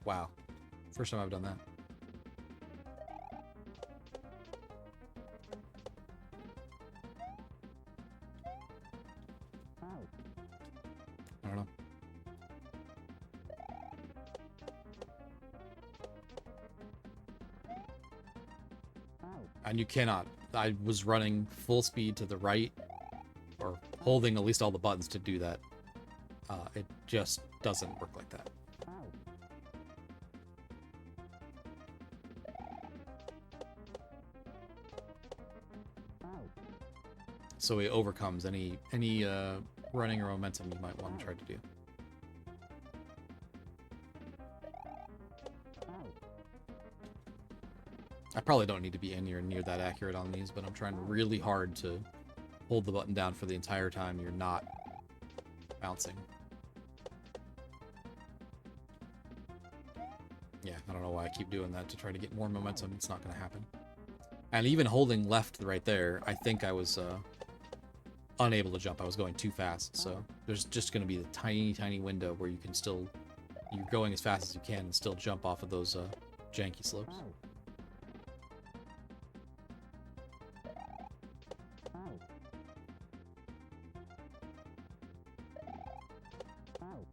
Wow. First time I've done that. I don't know. And you cannot. I was running full speed to the right, or holding at least all the buttons to do that. It just doesn't work like that. So it overcomes any running or momentum you might want to try to do. I probably don't need to be anywhere near that accurate on these, but I'm trying really hard to hold the button down for the entire time you're not bouncing. Yeah, I don't know why I keep doing that to try to get more momentum. It's not going to happen. And even holding left right there, I think I was unable to jump. I was going too fast, so there's just going to be the tiny window where you can still, you're going as fast as you can and still jump off of those janky slopes.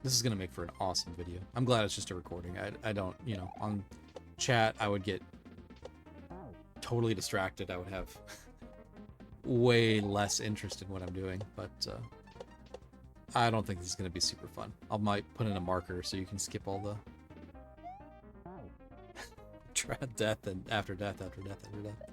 This is going to make for an awesome video. I'm glad it's just a recording. I don't, you know, on chat, I would get totally distracted. I would have way less interest in what I'm doing, but I don't think this is going to be super fun. I might put in a marker so you can skip all the death and after death, after death, after death.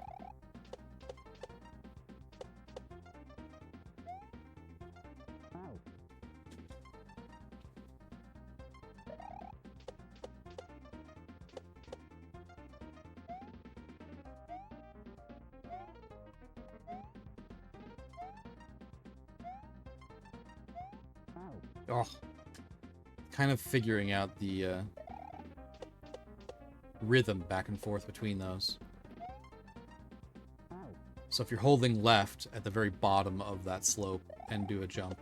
Oh, kind of figuring out the rhythm back and forth between those. So if you're holding left at the very bottom of that slope and do a jump,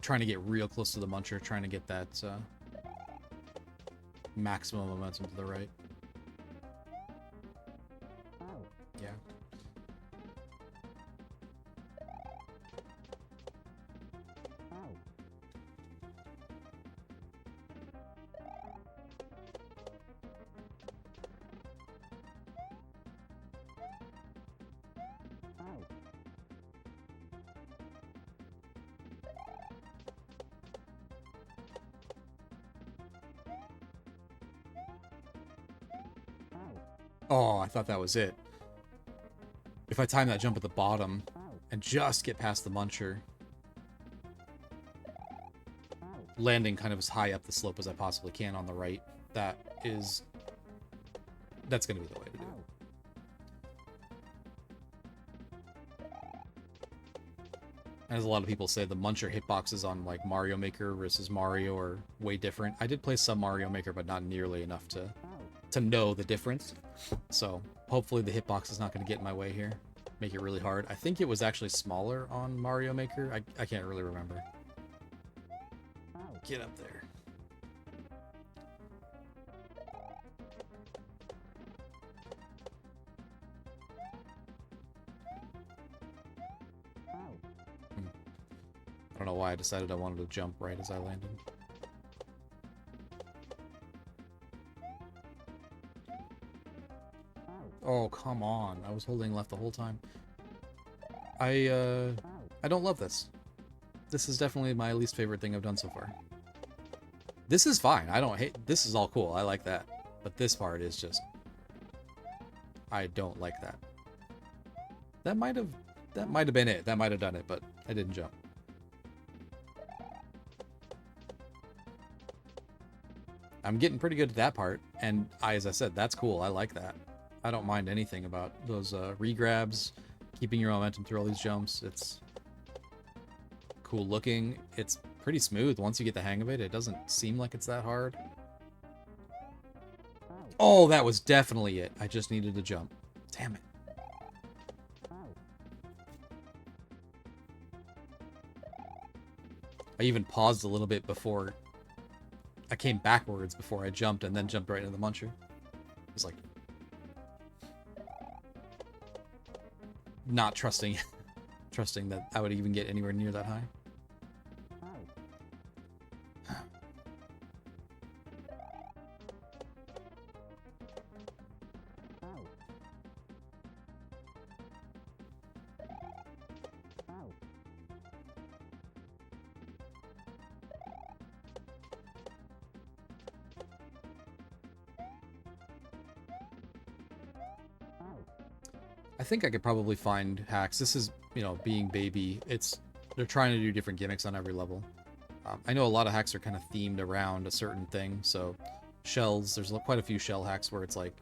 trying to get real close to the muncher, trying to get that maximum momentum to the right. Yeah. Oh, I thought that was it. If I time that jump at the bottom and just get past the muncher, landing kind of as high up the slope as I possibly can on the right, that's going to be the way to do it. As a lot of people say, the muncher hitboxes on like Mario Maker versus Mario are way different. I did play some Mario Maker, but not nearly enough to know the difference. So hopefully the hitbox is not going to get in my way here. Make it really hard. I think it was actually smaller on Mario Maker. I can't really remember. Get up there. I don't know why I decided I wanted to jump right as I landed. Oh, come on. I was holding left the whole time. I don't love this. This is definitely my least favorite thing I've done so far. This is fine. I don't hate... This is all cool. I like that. But this part is just... I don't like that. That might have been it. That might have done it, but I didn't jump. I'm getting pretty good at that part, and as I said, that's cool. I like that. I don't mind anything about those regrabs, keeping your momentum through all these jumps. It's cool looking. It's pretty smooth once you get the hang of it. It doesn't seem like it's that hard. Oh, that was definitely it. I just needed to jump. Damn it. I even paused a little bit before... I came backwards before I jumped and then jumped right into the muncher. It was like... not trusting that I would even get anywhere near that high. I think I could probably find hacks. This is, you know, being Baby. They're trying to do different gimmicks on every level. I know a lot of hacks are kind of themed around a certain thing. So shells, there's quite a few shell hacks where it's like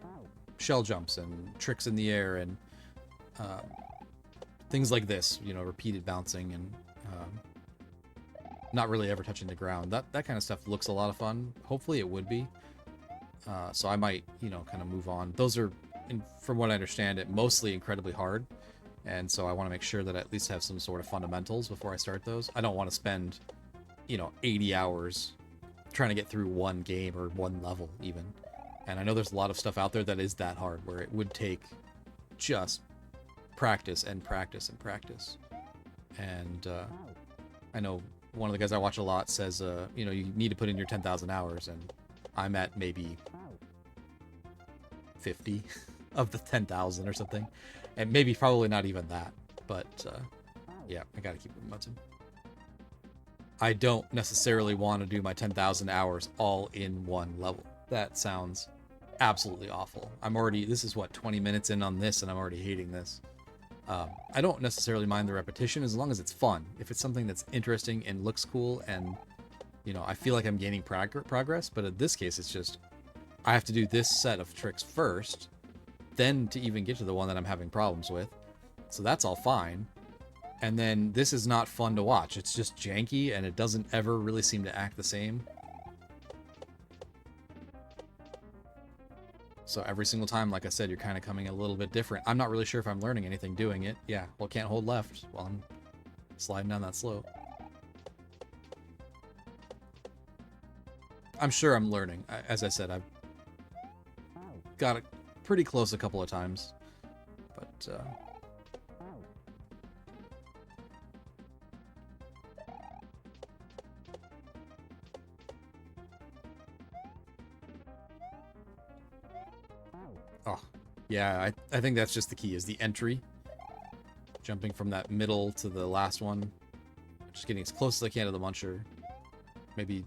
shell jumps and tricks in the air and things like this, you know, repeated bouncing and not really ever touching the ground. That kind of stuff looks a lot of fun. Hopefully it would be. So I might, you know, kind of move on. Those are, from what I understand, it mostly incredibly hard. And so I want to make sure that I at least have some sort of fundamentals before I start those. I don't want to spend, you know, 80 hours trying to get through one game or one level even. And I know there's a lot of stuff out there that is that hard, where it would take just practice and practice and practice. And I know one of the guys I watch a lot says, you know, you need to put in your 10,000 hours, and I'm at maybe 50 of the 10,000 or something. And maybe probably not even that. But, yeah, I gotta keep momentum. I don't necessarily want to do my 10,000 hours all in one level. That sounds absolutely awful. This is what, 20 minutes in on this, and I'm already hating this. I don't necessarily mind the repetition as long as it's fun. If it's something that's interesting and looks cool and, you know, I feel like I'm gaining progress, but in this case, it's just, I have to do this set of tricks first, then to even get to the one that I'm having problems with. So that's all fine. And then this is not fun to watch. It's just janky, and it doesn't ever really seem to act the same. So every single time, like I said, you're kind of coming a little bit different. I'm not really sure if I'm learning anything doing it. Yeah, well, can't hold left while I'm sliding down that slope. I'm sure I'm learning. As I said, I've got it pretty close a couple of times. But, oh, yeah, I think that's just the key, is the entry. Jumping from that middle to the last one. Just getting as close as I can to the muncher. Maybe,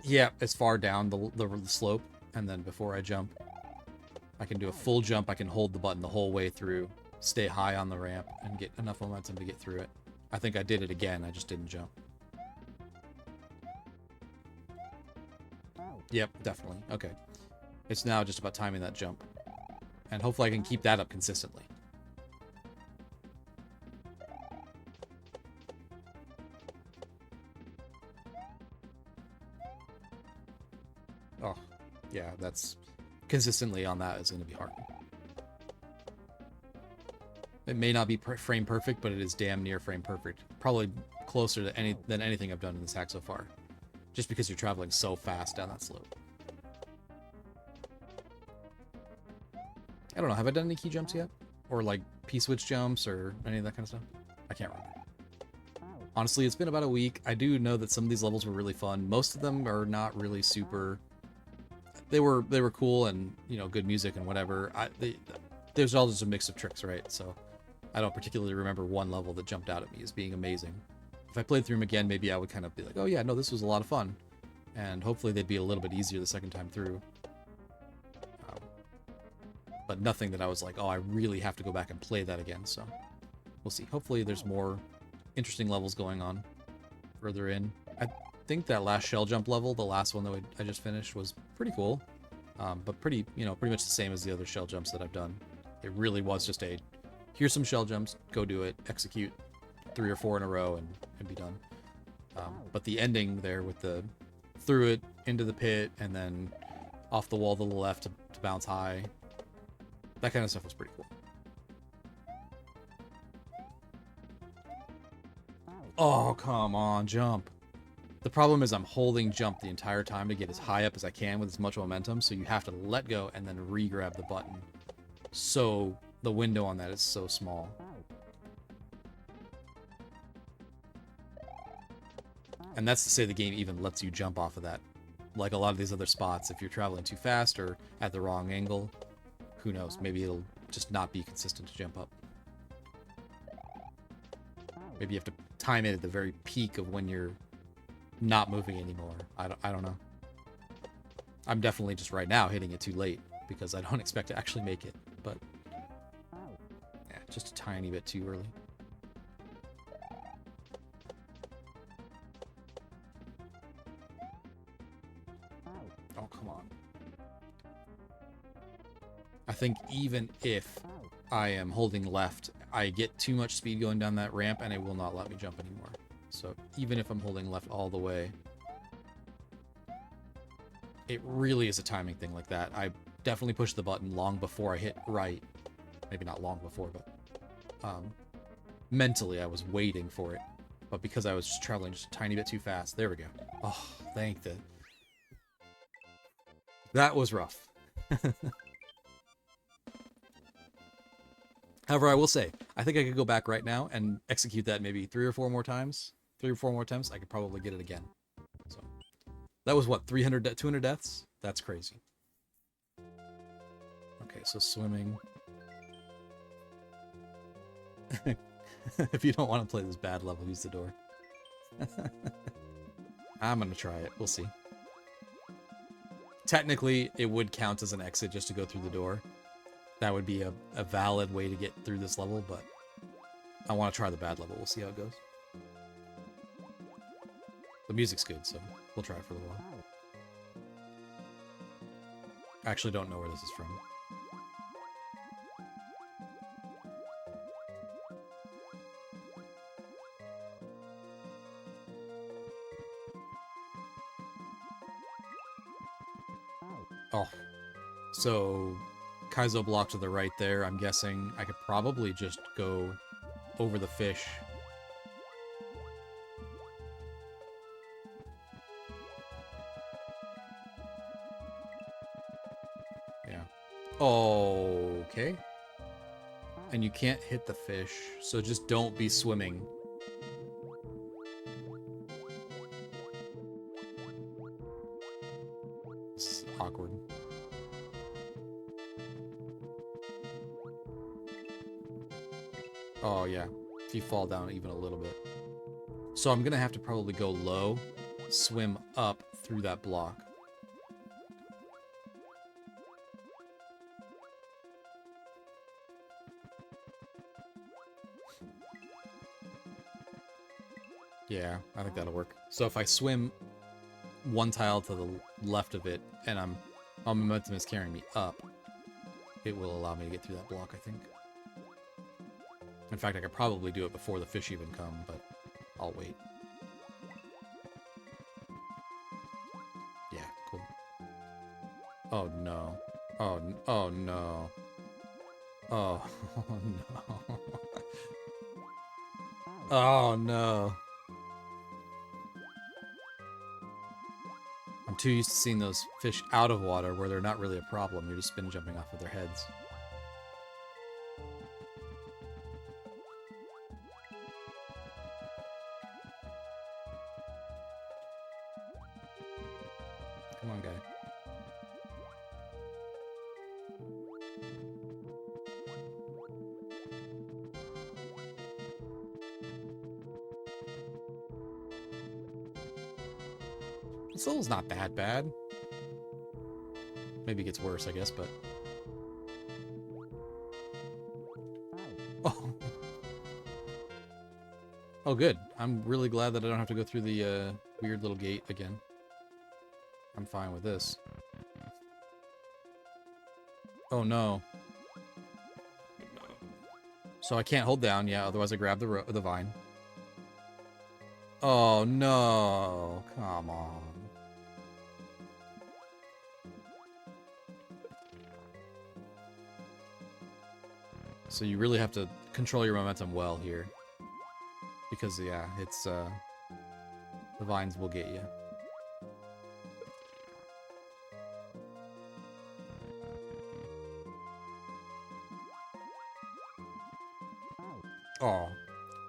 yeah, as far down the slope. And then before I jump, I can do a full jump. I can hold the button the whole way through, stay high on the ramp, and get enough momentum to get through it. I think I did it again. I just didn't jump. Yep, definitely. Okay. It's now just about timing that jump. And hopefully I can keep that up consistently. Oh, yeah, that's... Consistently on that is going to be hard. It may not be frame perfect, but it is damn near frame perfect. Probably closer to than anything I've done in this hack so far. Just because you're traveling so fast down that slope. I don't know, have I done any key jumps yet? Or like P-switch jumps or any of that kind of stuff? I can't remember. Honestly, it's been about a week. I do know that some of these levels were really fun. Most of them are not really super... They were cool and, you know, good music and whatever. There's all just a mix of tricks, right? So I don't particularly remember one level that jumped out at me as being amazing. If I played through them again, maybe I would kind of be like, oh yeah, no, this was a lot of fun. And hopefully they'd be a little bit easier the second time through. But nothing that I was like, oh, I really have to go back and play that again. So we'll see. Hopefully there's more interesting levels going on further in. I think that last shell jump level, the last one that I just finished, was pretty cool. But pretty much the same as the other shell jumps that I've done. It really was just a, here's some shell jumps, go do it, execute 3 or 4 in a row, and be done. But the ending there with the through it into the pit and then off the wall to the left to bounce high, that kind of stuff was pretty cool. Oh, come on, jump. The problem is I'm holding jump the entire time to get as high up as I can with as much momentum, so you have to let go and then re-grab the button. So the window on that is so small. And that's to say the game even lets you jump off of that. Like a lot of these other spots, if you're traveling too fast or at the wrong angle, who knows, maybe it'll just not be consistent to jump up. Maybe you have to time it at the very peak of when you're not moving anymore. I don't know. I'm definitely just right now hitting it too late because I don't expect to actually make it, but yeah, just a tiny bit too early. Oh, come on. I think even if I am holding left, I get too much speed going down that ramp and it will not let me jump anymore. So even if I'm holding left all the way, it really is a timing thing like that. I definitely pushed the button long before I hit right. Maybe not long before, but mentally I was waiting for it. But because I was just traveling just a tiny bit too fast, there we go. Oh, thank the... That was rough. However, I will say, I think I could go back right now and execute that maybe 3 or 4 more times. 3 or 4 more attempts, I could probably get it again. So that was what, 200 deaths? That's crazy. Okay, so swimming. If you don't want to play this bad level, use the door. I'm gonna try it. We'll see. Technically, it would count as an exit just to go through the door. That would be a valid way to get through this level, but I want to try the bad level. We'll see how it goes. The music's good, so we'll try it for a little while. I actually don't know where this is from. Oh, so Kaizo block to the right there. I'm guessing I could probably just go over the fish. Yeah. Okay. And you can't hit the fish, so just don't be swimming. This is awkward. Oh, yeah. If you fall down even a little bit. So I'm gonna have to probably go low, swim up through that block. Yeah, I think that'll work. So if I swim one tile to the left of it, and my momentum is carrying me up, it will allow me to get through that block, I think. In fact, I could probably do it before the fish even come, but I'll wait. Yeah, cool. Oh no. Oh no. Oh no. Oh no. I'm too used to seeing those fish out of water where they're not really a problem. You're just spin jumping off of their heads. Come on, guy. This level's not that bad. Maybe it gets worse, I guess, but... Oh. Oh, good. I'm really glad that I don't have to go through the weird little gate again. I'm fine with this. Oh, no. So I can't hold down, yeah, otherwise I grab the vine. Oh, no. Come on. So you really have to control your momentum well here. Because, yeah, it's, the vines will get you. Oh.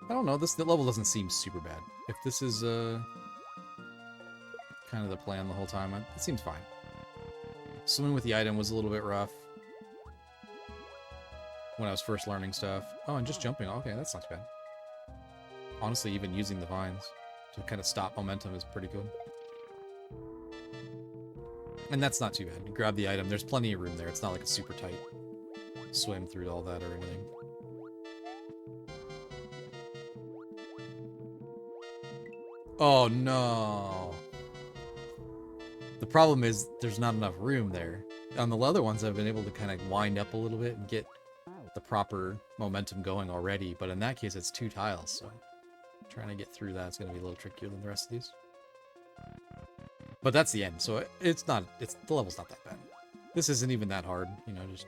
I don't know, this level doesn't seem super bad. If this is, kind of the plan the whole time, it seems fine. Swimming with the item was a little bit rough when I was first learning stuff. Oh, and just jumping. Okay, that's not bad. Honestly, even using the vines to kind of stop momentum is pretty good. And that's not too bad. You grab the item. There's plenty of room there. It's not like a super tight swim through all that or anything. Oh, no. The problem is there's not enough room there. On the other ones, I've been able to kind of wind up a little bit and get the proper momentum going already. But in that case, it's 2 tiles, so trying to get through that's going to be a little trickier than the rest of these. But that's the end, so the level's not that bad. This isn't even that hard, you know, just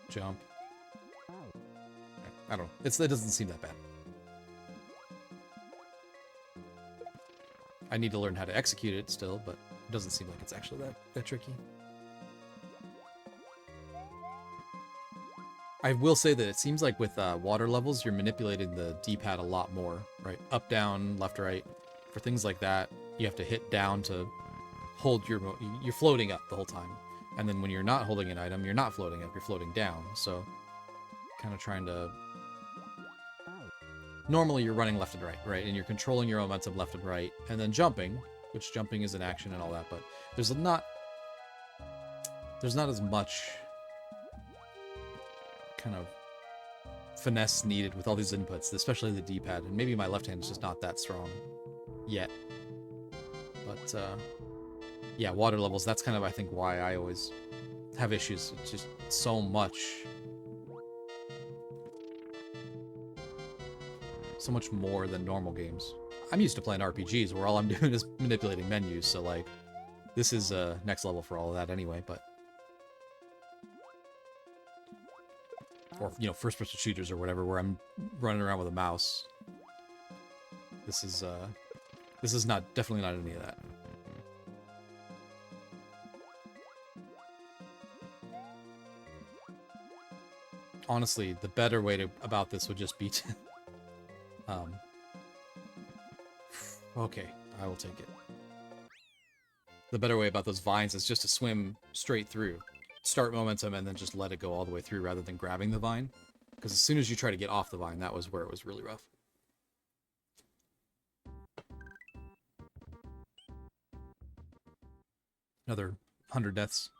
jump. I don't know. It doesn't seem that bad. I need to learn how to execute it still, but it doesn't seem like it's actually that tricky. I will say that it seems like with water levels, you're manipulating the D-pad a lot more, right? Up, down, left, right. For things like that, you have to hit down to hold you're floating up the whole time. And then when you're not holding an item, you're not floating up, you're floating down. So kind of trying to... Normally you're running left and right? And you're controlling your momentum left and right. And then jumping, which jumping is an action and all that, but there's not as much kind of finesse needed with all these inputs, especially the D-pad. And maybe my left hand is just not that strong yet. But, yeah, water levels, that's kind of, I think, why I always have issues. It's just so much more than normal games. I'm used to playing RPGs where all I'm doing is manipulating menus, so, like, This is next level for all of that anyway, but... Or, you know, first-person shooters or whatever, where I'm running around with a mouse. This is not, definitely not any of that. Honestly, the better way to about this would just be to... okay, I will take it. The better way about those vines is just to swim straight through. Start momentum and then just let it go all the way through rather than grabbing the vine. Because as soon as you try to get off the vine, that was where it was really rough. Another 100 deaths.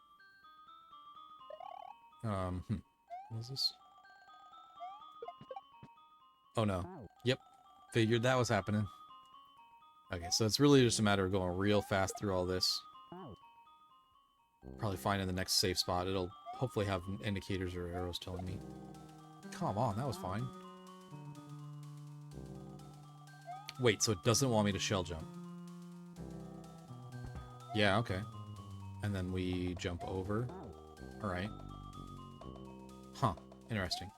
What is this? Oh no. Yep. Figured that was happening. Okay, so it's really just a matter of going real fast through all this. Probably finding the next safe spot. It'll hopefully have indicators or arrows telling me. Come on, that was fine. Wait, so it doesn't want me to shell jump. Yeah, okay. And then we jump over. Alright. Huh, interesting.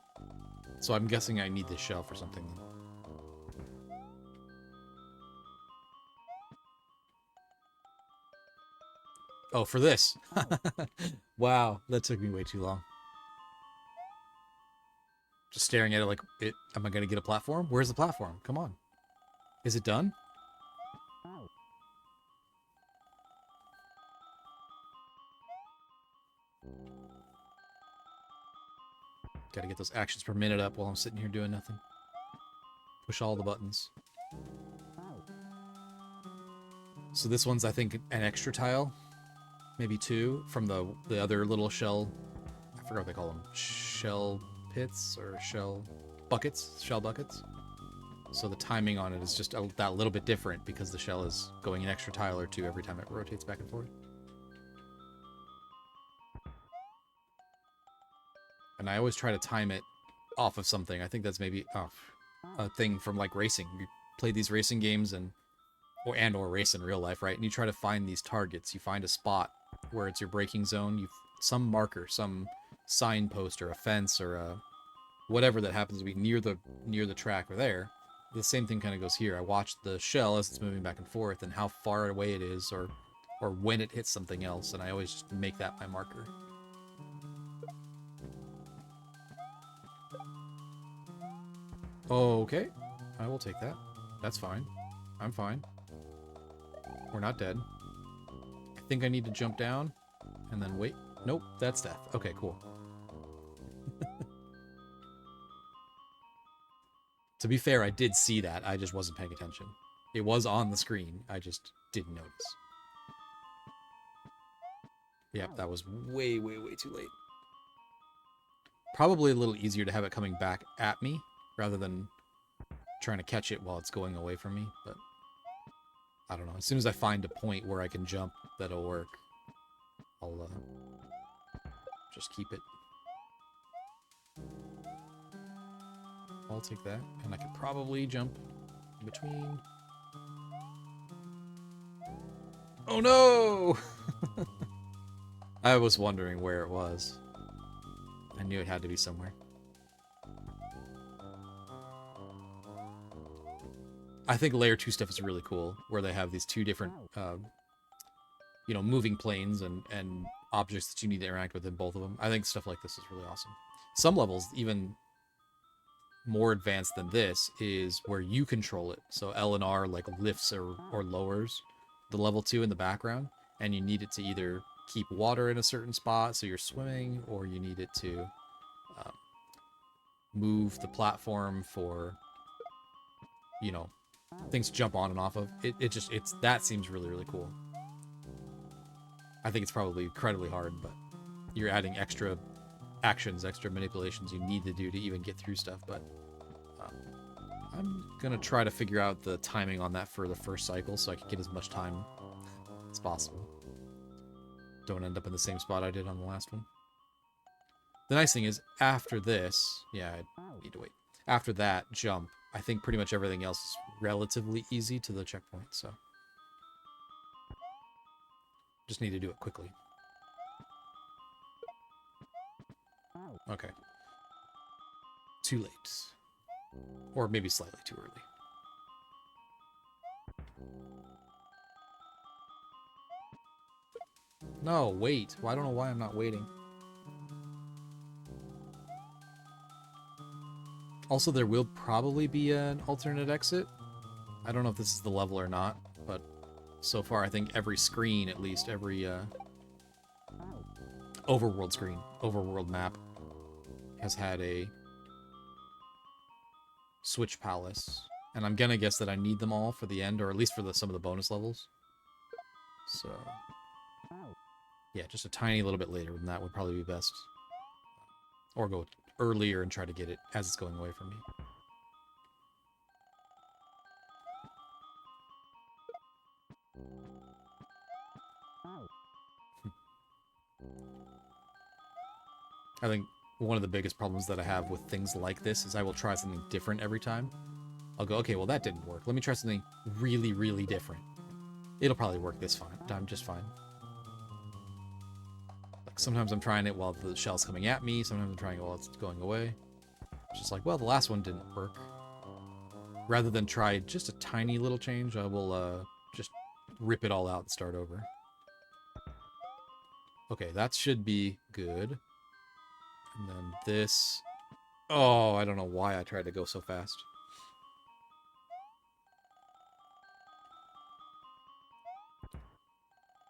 So I'm guessing I need this shell for something then. Oh, for this. Wow, that took me way too long. Just staring at it like, am I going to get a platform? Where's the platform? Come on. Is it done? Gotta get those actions per minute up while I'm sitting here doing nothing. Push all the buttons. So this one's, I think, an extra tile. Maybe 2 from the other little shell. I forgot what they call them. Shell pits or shell buckets. Shell buckets. So the timing on it is just that little bit different because the shell is going an extra tile or 2 every time it rotates back and forth. And I always try to time it off of something. I think that's maybe a thing from like racing. You play these racing games or race in real life, right? And you try to find these targets. You find a spot where it's your braking zone. Some marker, some signpost or a fence or a whatever that happens to be near the track or there. The same thing kind of goes here. I watch the shell as it's moving back and forth and how far away it is or when it hits something else, and I always just make that my marker. Okay, I will take that. That's fine. I'm fine. We're not dead. I think I need to jump down and then wait. Nope, that's death. Okay, cool. To be fair, I did see that. I just wasn't paying attention. It was on the screen. I just didn't notice. Yep, that was way, way, way too late. Probably a little easier to have it coming back at me rather than trying to catch it while it's going away from me, but I don't know. As soon as I find a point where I can jump that'll work, I'll just keep it. I'll take that, and I could probably jump in between. Oh no! I was wondering where it was. I knew it had to be somewhere. I think layer 2 stuff is really cool, where they have these 2 different, you know, moving planes and objects that you need to interact with in both of them. I think stuff like this is really awesome. Some levels, even more advanced than this, is where you control it. So L and R like lifts or lowers the level 2 in the background, and you need it to either keep water in a certain spot so you're swimming, or you need it to move the platform for, you know, things to jump on and off of. That seems really, really cool. I think it's probably incredibly hard, but you're adding extra actions, extra manipulations you need to do to even get through stuff, but I'm gonna try to figure out the timing on that for the first cycle so I can get as much time as possible. Don't end up in the same spot I did on the last one. The nice thing is, after this, yeah, I need to wait. After that jump, I think pretty much everything else is relatively easy to the checkpoint, so. Just need to do it quickly. Okay. Too late. Or maybe slightly too early. No, wait. Well, I don't know why I'm not waiting. Also, there will probably be an alternate exit. I don't know if this is the level or not, but so far I think every screen, at least, every overworld screen, overworld map, has had a switch palace. And I'm gonna guess that I need them all for the end, or at least for some of the bonus levels. So, yeah, just a tiny little bit later than that would probably be best. Or go earlier and try to get it as it's going away from me. I think one of the biggest problems that I have with things like this is I will try something different every time. I'll go, okay, well that didn't work. Let me try something really, really different. It'll probably work this time just fine. Like sometimes I'm trying it while the shell's coming at me. Sometimes I'm trying it while it's going away. It's just like, well, the last one didn't work. Rather than try just a tiny little change, I will just rip it all out and start over. Okay, that should be good. And then this. Oh, I don't know why I tried to go so fast.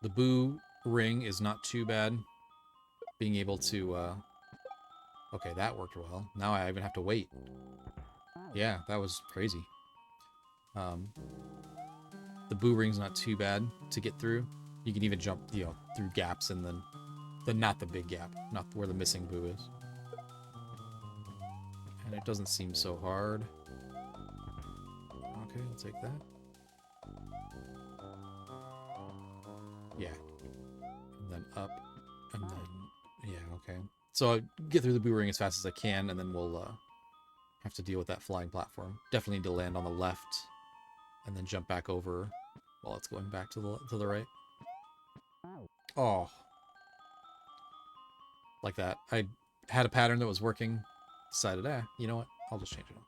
The boo ring is not too bad. Being able to, okay, that worked well. Now I even have to wait. Yeah, that was crazy. The boo ring's not too bad to get through. You can even jump, through gaps and then not the big gap, not where the missing boo is. And it doesn't seem so hard. Okay, I'll take that. Yeah. And then up. And then, yeah, okay. So I'll get through the boo ring as fast as I can, and then we'll have to deal with that flying platform. Definitely need to land on the left, and then jump back over while it's going back to the right. Oh. Like that. I had a pattern that was working. Decided, you know what? I'll just change it up.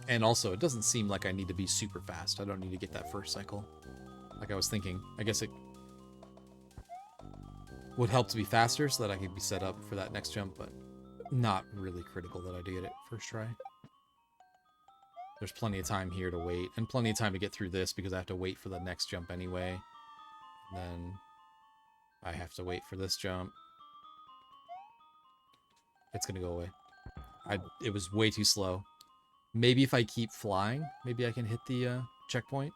And also, it doesn't seem like I need to be super fast. I don't need to get that first cycle. Like I was thinking. I guess it would help to be faster so that I could be set up for that next jump, but not really critical that I do get it first try. There's plenty of time here to wait, and plenty of time to get through this because I have to wait for the next jump anyway. And then I have to wait for this jump. It's gonna go away. It was way too slow. Maybe if I keep flying, maybe I can hit the checkpoint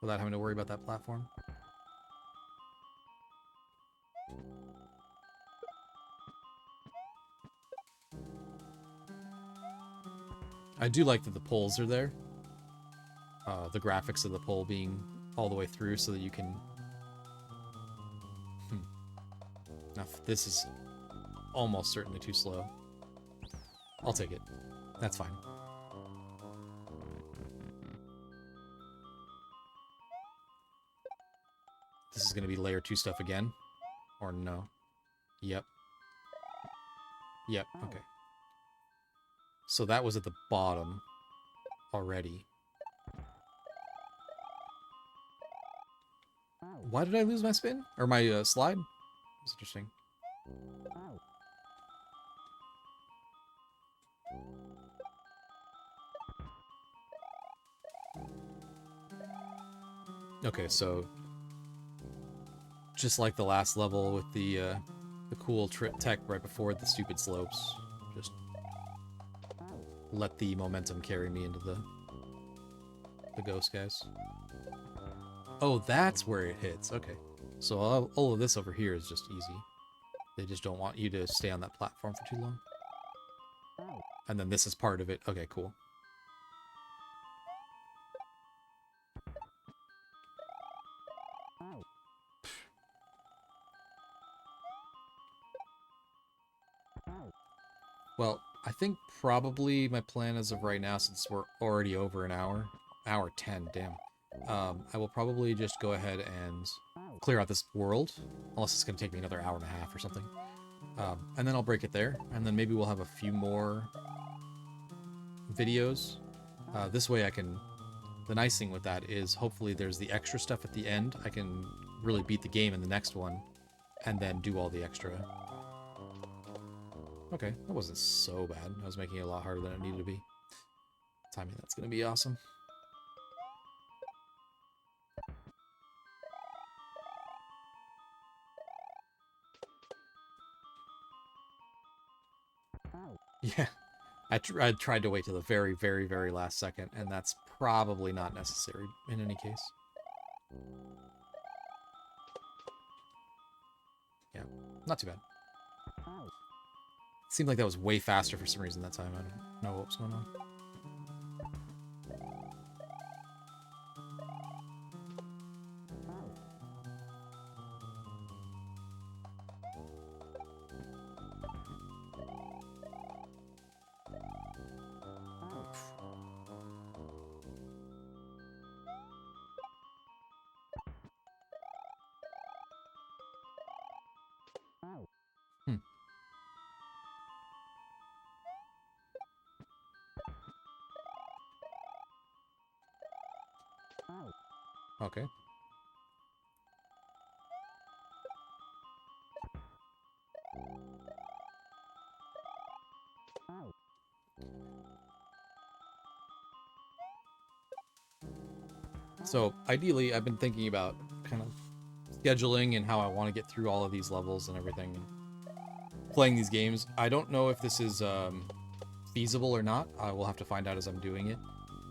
without having to worry about that platform. I do like that the poles are there. The graphics of the pole being all the way through so that you can... Now, this is almost certainly too slow. I'll take it. That's fine. This is going to be layer 2 stuff again? Or no? Yep. Yep, okay. So that was at the bottom already. Why did I lose my spin? Or my slide? That's interesting. Okay, so just like the last level with the cool tech right before the stupid slopes, just let the momentum carry me into the ghost guys. Oh, that's where it hits. Okay, so all of this over here is just easy. They just don't want you to stay on that platform for too long. And then this is part of it. Okay, cool. think probably my plan as of right now, since we're already over an hour 10, damn. I will probably just go ahead and clear out this world, unless it's going to take me another hour and a half or something. And then I'll break it there, and then maybe we'll have a few more videos. This way I can... The nice thing with that is hopefully there's the extra stuff at the end. I can really beat the game in the next one, and then do all the extra. Okay, that wasn't so bad. I was making it a lot harder than it needed to be. Timing, that's going to be awesome. Yeah, I tried to wait till the very, very, very last second, and that's probably not necessary in any case. Yeah, not too bad. It seemed like that was way faster for some reason that time. I don't know what was going on. Hmm. Okay. So ideally, I've been thinking about kind of scheduling and how I want to get through all of these levels and everything, and playing these games. I don't know if this is feasible or not. I will have to find out as I'm doing it.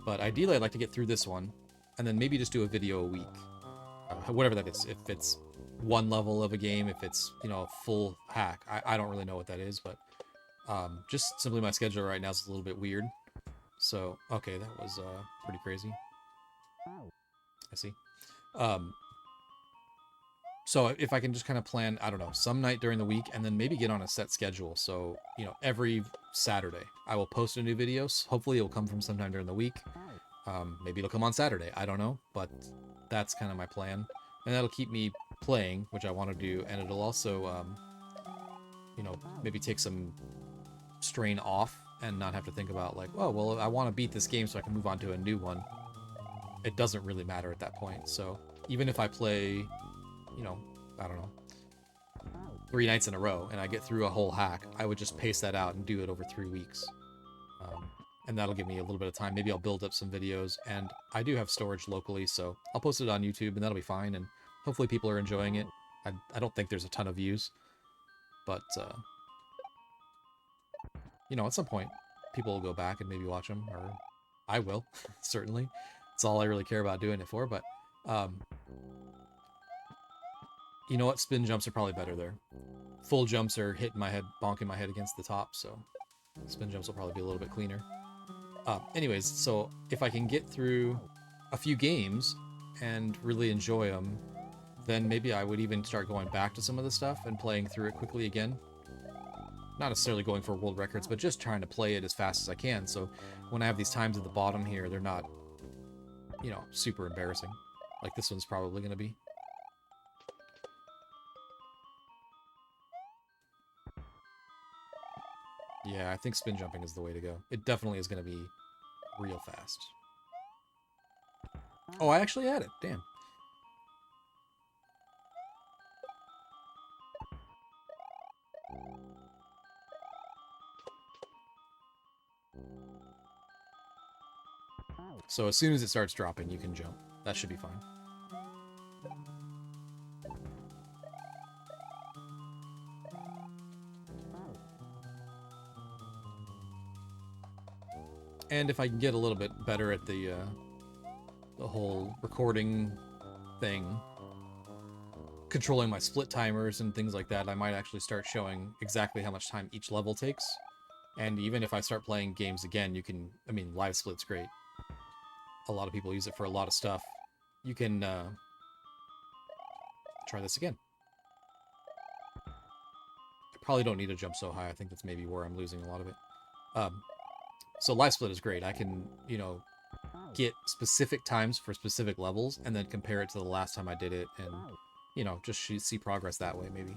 But ideally, I'd like to get through this one, and then maybe just do a video a week, whatever that is. If it's one level of a game, if it's, you know, a full hack, I don't really know what that is, but just simply my schedule right now is a little bit weird. So okay, that was pretty crazy. I see. So if I can just kind of plan, I don't know, some night during the week, and then maybe get on a set schedule. So, you know, every Saturday I will post a new video. Hopefully it'll come from sometime during the week. Maybe it'll come on Saturday. I don't know, but that's kind of my plan. And that'll keep me playing, which I want to do. And it'll also, you know, maybe take some strain off and not have to think about like, oh, well, I want to beat this game so I can move on to a new one. It doesn't really matter at that point. So even if I play, you know, I don't know, 3 nights in a row and I get through a whole hack, I would just pace that out and do it over 3 weeks. And that'll give me a little bit of time. Maybe I'll build up some videos, and I do have storage locally, so I'll post it on YouTube, and that'll be fine, and hopefully people are enjoying it. I don't think there's a ton of views, but, you know, at some point, people will go back and maybe watch them, or I will, certainly. That's all I really care about doing it for, but, you know what? Spin jumps are probably better there. Full jumps are hitting my head, bonking my head against the top, so spin jumps will probably be a little bit cleaner. Anyways, so if I can get through a few games and really enjoy them, then maybe I would even start going back to some of the stuff and playing through it quickly again. Not necessarily going for world records, but just trying to play it as fast as I can, so when I have these times at the bottom here, they're not, you know, super embarrassing. Like this one's probably going to be. Yeah, I think spin jumping is the way to go. It definitely is going to be real fast. Oh, I actually had it. Damn. So as soon as it starts dropping, you can jump. That should be fine. And if I can get a little bit better at the whole recording thing, controlling my split timers and things like that, I might actually start showing exactly how much time each level takes. And even if I start playing games again, you can, I mean, live split's great. A lot of people use it for a lot of stuff. You can try this again. I probably don't need to jump so high. I think that's maybe where I'm losing a lot of it. Um, so live split is great. I can, you know, get specific times for specific levels and then compare it to the last time I did it and, you know, just see progress that way maybe.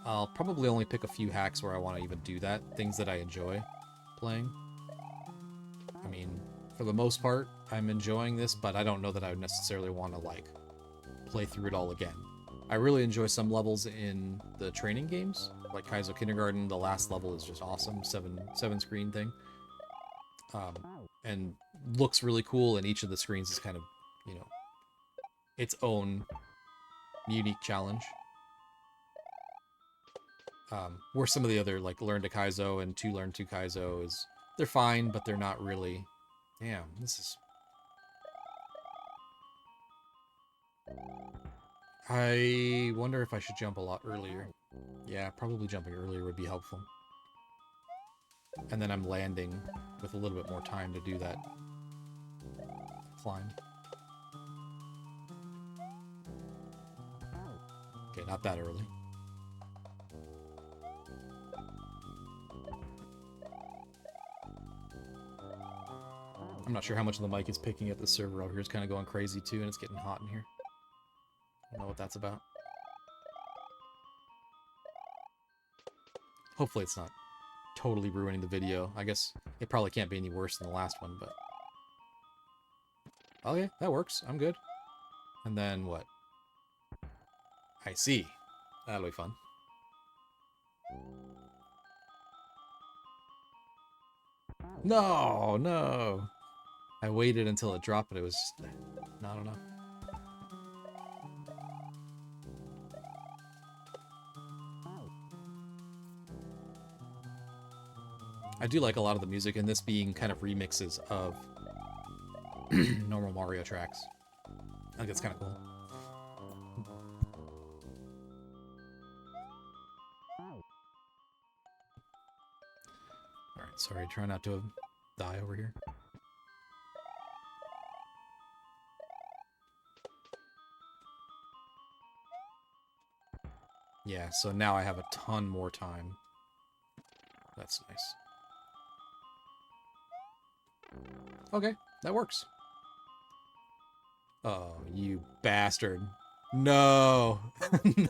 I'll probably only pick a few hacks where I want to even do that, things that I enjoy playing. I mean, for the most part, I'm enjoying this, but I don't know that I would necessarily want to, like, play through it all again. I really enjoy some levels in the training games, like Kaizo Kindergarten. The last level is just awesome, seven screen thing, um, and looks really cool. And each of the screens is kind of, you know, its own unique challenge. Where some of the other, like Learn to Kaizo and To Learn to Kaizo, is they're fine, but they're not really. Damn, this is. I wonder if I should jump a lot earlier. Yeah, probably jumping earlier would be helpful. And then I'm landing with a little bit more time to do that climb. Okay, not that early. I'm not sure how much of the mic is picking up. The server over here is kind of going crazy too, and it's getting hot in here. I don't know what that's about. Hopefully it's not totally ruining the video. I guess it probably can't be any worse than the last one, but... Okay, that works. I'm good. And then what? I see. That'll be fun. No, no. I waited until it dropped, but it was not enough. I do like a lot of the music in this being kind of remixes of normal Mario tracks. I think it's kind of cool. Alright, sorry, try not to die over here. Yeah, so now I have a ton more time. That's nice. Okay, that works. Oh, you bastard. No! No.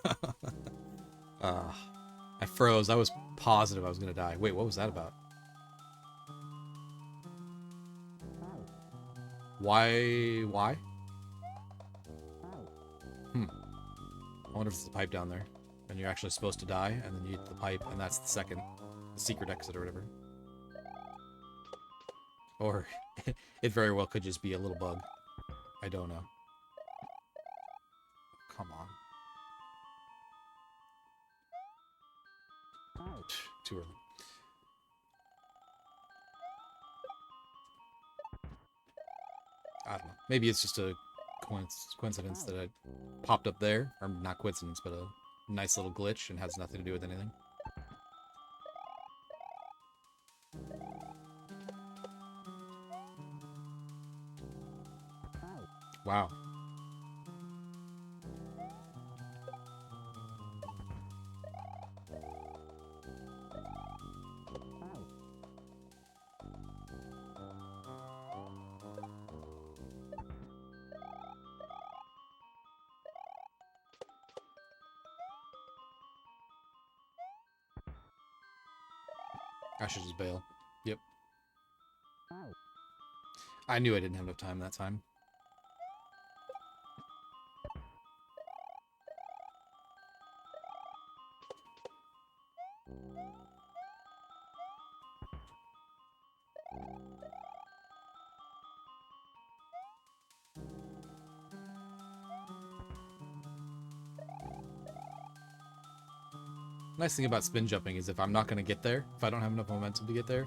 I froze. I was positive I was going to die. Wait, what was that about? Why? Why? I wonder if there's a pipe down there. And you're actually supposed to die, and then you hit the pipe, and that's the secret exit or whatever. Or it very well could just be a little bug. I don't know. Come on. Too early. I don't know. Maybe it's just a coincidence that I popped up there. Or not coincidence, but a nice little glitch and has nothing to do with anything. Wow. I should just bail. Yep. I knew I didn't have enough time that time. Nice thing about spin jumping is if I'm not going to get there, if I don't have enough momentum to get there,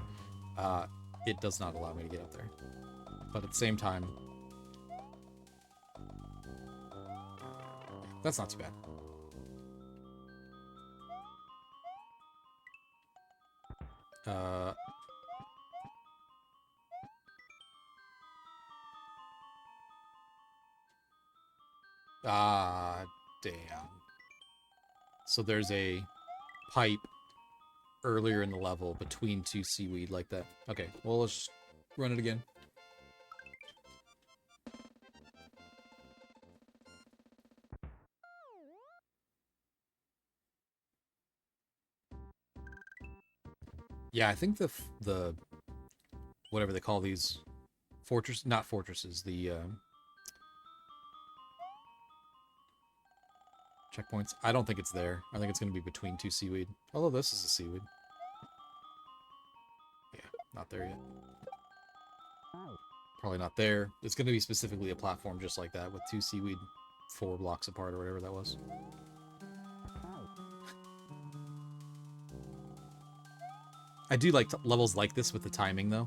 it does not allow me to get up there. But at the same time, that's not too bad. Damn. So there's a pipe earlier in the level between two seaweed like that. Okay, well, let's just run it again. Yeah, I think the whatever they call these not fortresses, the checkpoints. I don't think it's there. I think it's going to be between two seaweed. Although this is a seaweed. Yeah, not there yet. Probably not there. It's going to be specifically a platform just like that with two seaweed 4 blocks apart or whatever that was. I do like levels like this with the timing, though.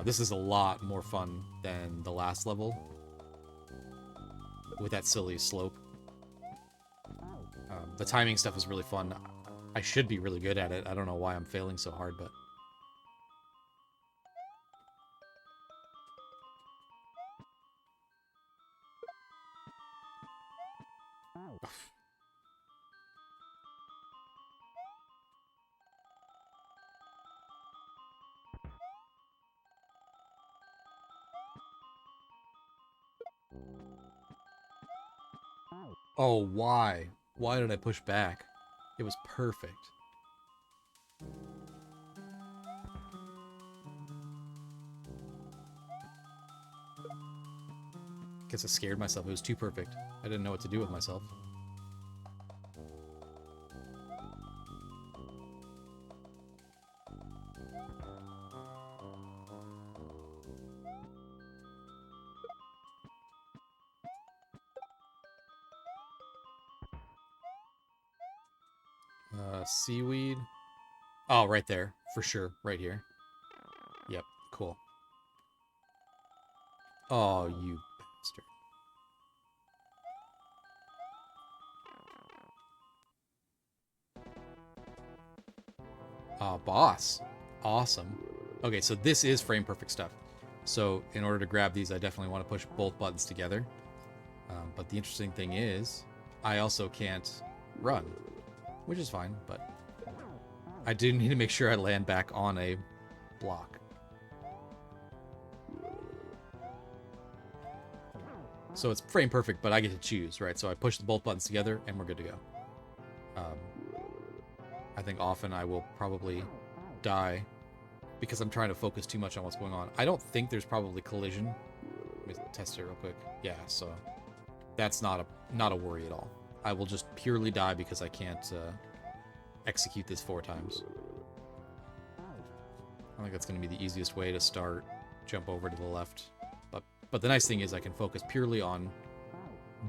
This is a lot more fun than the last level with that silly slope. The timing stuff is really fun. I should be really good at it. I don't know why I'm failing so hard, but... Oh, why? Why did I push back? It was perfect. Guess I scared myself. It was too perfect. I didn't know what to do with myself. Seaweed. Oh, right there. For sure. Right here. Yep. Cool. Oh, you bastard. Boss. Awesome. Okay, so this is frame perfect stuff. So in order to grab these, I definitely want to push both buttons together. But the interesting thing is, I also can't run, which is fine, but I do need to make sure I land back on a block. So it's frame perfect, but I get to choose, right? So I push both buttons together, and we're good to go. I think often I will probably die because I'm trying to focus too much on what's going on. I don't think there's probably collision. Let me test it real quick. Yeah, so that's not a worry at all. I will just purely die because I can't execute this 4 times. I think that's going to be the easiest way to start. Jump over to the left. But the nice thing is I can focus purely on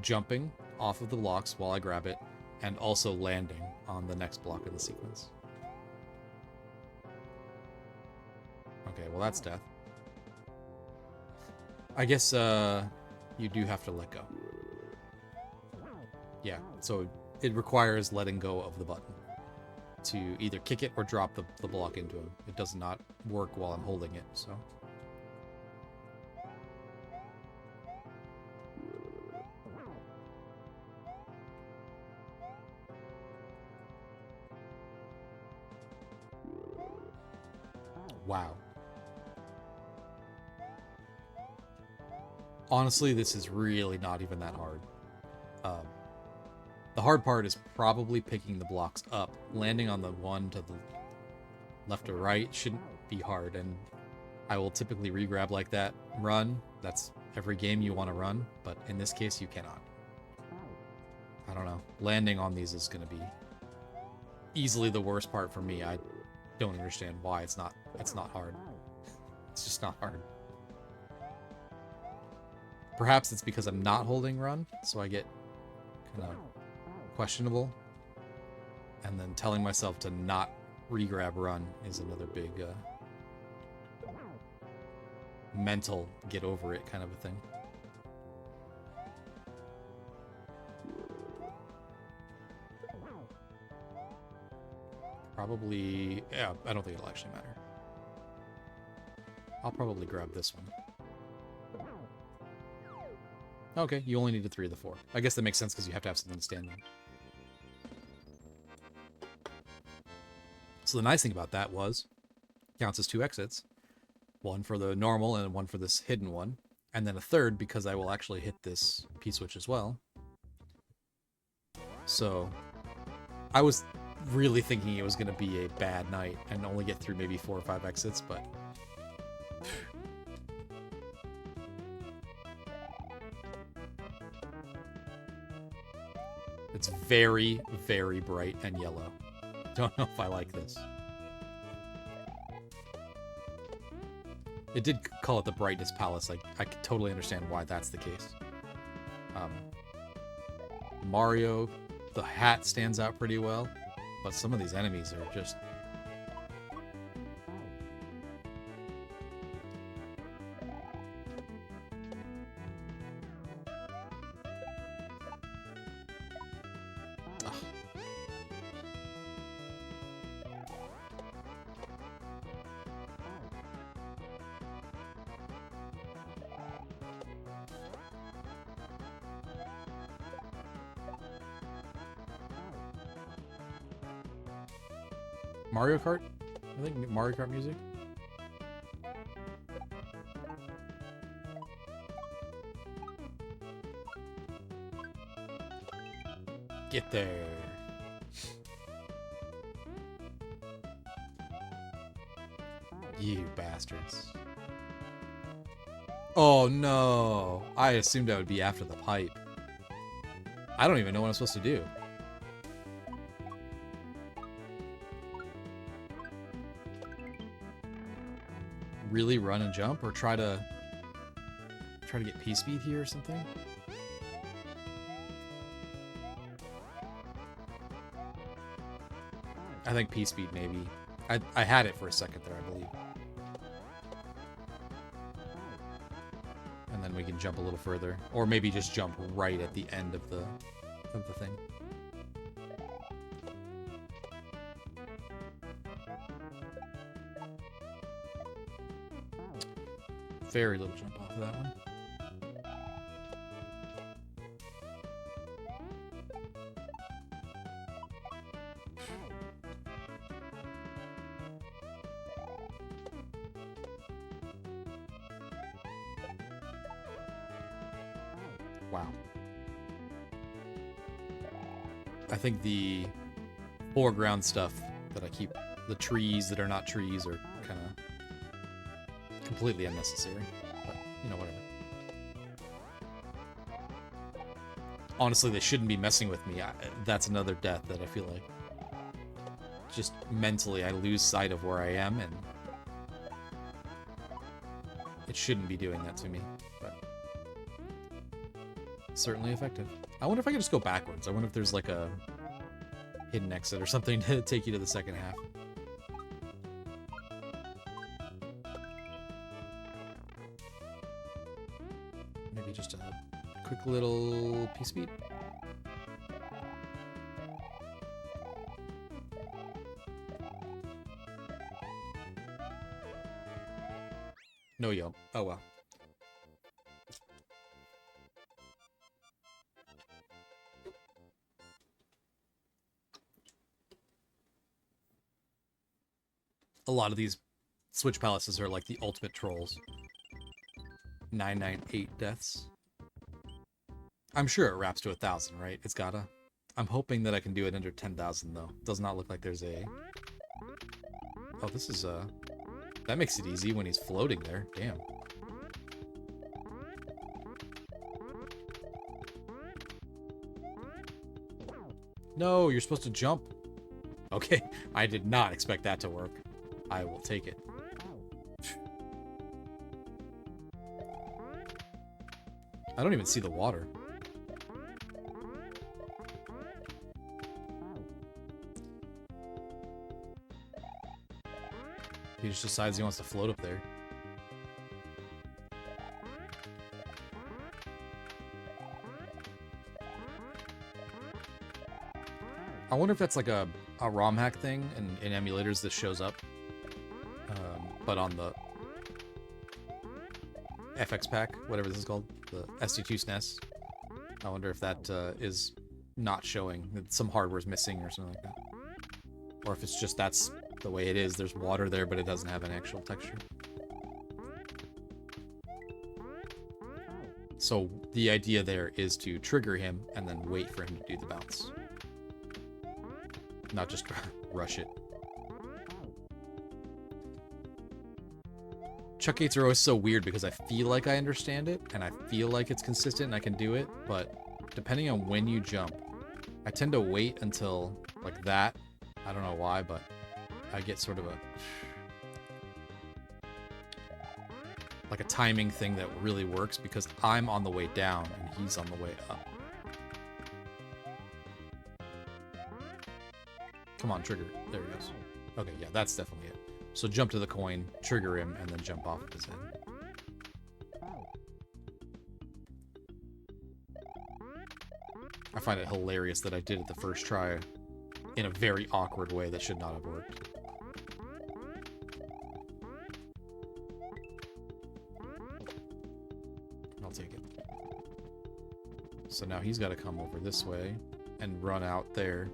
jumping off of the blocks while I grab it, and also landing on the next block of the sequence. Okay, well that's death. I guess you do have to let go. Yeah, so it requires letting go of the button to either kick it or drop the block into him. It does not work while I'm holding it, so... Wow. Honestly, this is really not even that hard. The hard part is probably picking the blocks up. Landing on the one to the left or right shouldn't be hard, and I will typically re-grab like that. Run. That's every game you want to run, but in this case, you cannot. I don't know. Landing on these is going to be easily the worst part for me. I don't understand why it's not hard. It's just not hard. Perhaps it's because I'm not holding run, so I get kind of questionable. And then telling myself to not re-grab run is another big mental get over it kind of a thing. Probably, yeah, I don't think it'll actually matter. I'll probably grab this one. Okay, you only needed 3 of the 4. I guess that makes sense because you have to have something to stand on. So the nice thing about that was, counts as 2 exits. One for the normal and one for this hidden one. And then a third because I will actually hit this P-switch as well. So I was really thinking it was going to be a bad night and only get through maybe 4 or 5 exits, but... It's very, very bright and yellow. Don't know if I like this. It did call it the brightness palace. I could totally understand why that's the case. Mario, the hat stands out pretty well, but some of these enemies are just... Ugh. Mario Kart? I think Mario Kart music? Get there. You bastards. Oh no! I assumed I would be after the pipe. I don't even know what I'm supposed to do. Really run and jump, or try to get P-speed here or something? I think P-speed maybe. I had it for a second there, I believe. And then we can jump a little further, or maybe just jump right at the end of the thing. Very little jump off of that one. Wow. I think the foreground stuff that I keep, the trees that are not trees, are kind of completely unnecessary, but, you know, whatever. Honestly, they shouldn't be messing with me. That's another death that I feel like just mentally I lose sight of where I am, and it shouldn't be doing that to me, but certainly effective. I wonder if I could just go backwards. I wonder if there's like a hidden exit or something to take you to the second half. Maybe just a quick little P-speed. No, yo. Oh, well. A lot of these Switch Palaces are like the ultimate trolls. 998 deaths. I'm sure it wraps to 1,000, right? It's gotta. I'm hoping that I can do it under 10,000, though. Does not look like there's a... Oh, this is, that makes it easy when he's floating there. Damn. No, you're supposed to jump. Okay, I did not expect that to work. I will take it. I don't even see the water. He just decides he wants to float up there. I wonder if that's like a ROM hack thing, and in emulators this shows up. But on the FX pack, whatever this is called, the SD2 SNES, I wonder if that is not showing, that some hardware's missing or something like that. Or if it's just that's the way it is. There's water there, but it doesn't have an actual texture. So the idea there is to trigger him and then wait for him to do the bounce. Not just rush it. Chuck gates are always so weird because I feel like I understand it and I feel like it's consistent and I can do it, but depending on when you jump, I tend to wait until like that. I don't know why, but I get sort of a timing thing that really works because I'm on the way down and he's on the way up. Come on, trigger. There he goes. Okay, yeah, that's definitely it. So jump to the coin, trigger him, and then jump off of his head. I find it hilarious that I did it the first try in a very awkward way that should not have worked. I'll take it. So now he's got to come over this way and run out there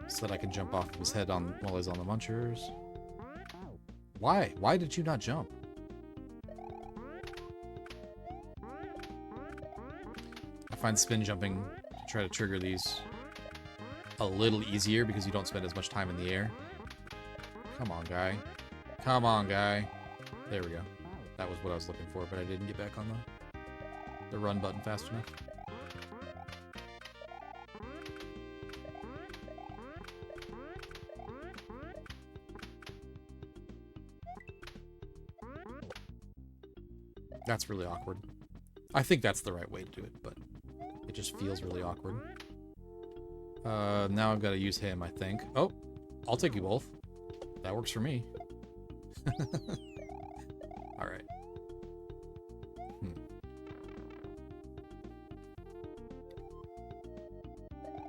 so that I can jump off of his head while he's on the munchers. Why? Why did you not jump? I find spin jumping to try to trigger these a little easier because you don't spend as much time in the air. Come on, guy. Come on, guy. There we go. That was what I was looking for, but I didn't get back on the run button fast enough. That's really awkward. I think that's the right way to do it, but it just feels really awkward. Now I've got to use him, I think. Oh, I'll take you both. That works for me. Alright.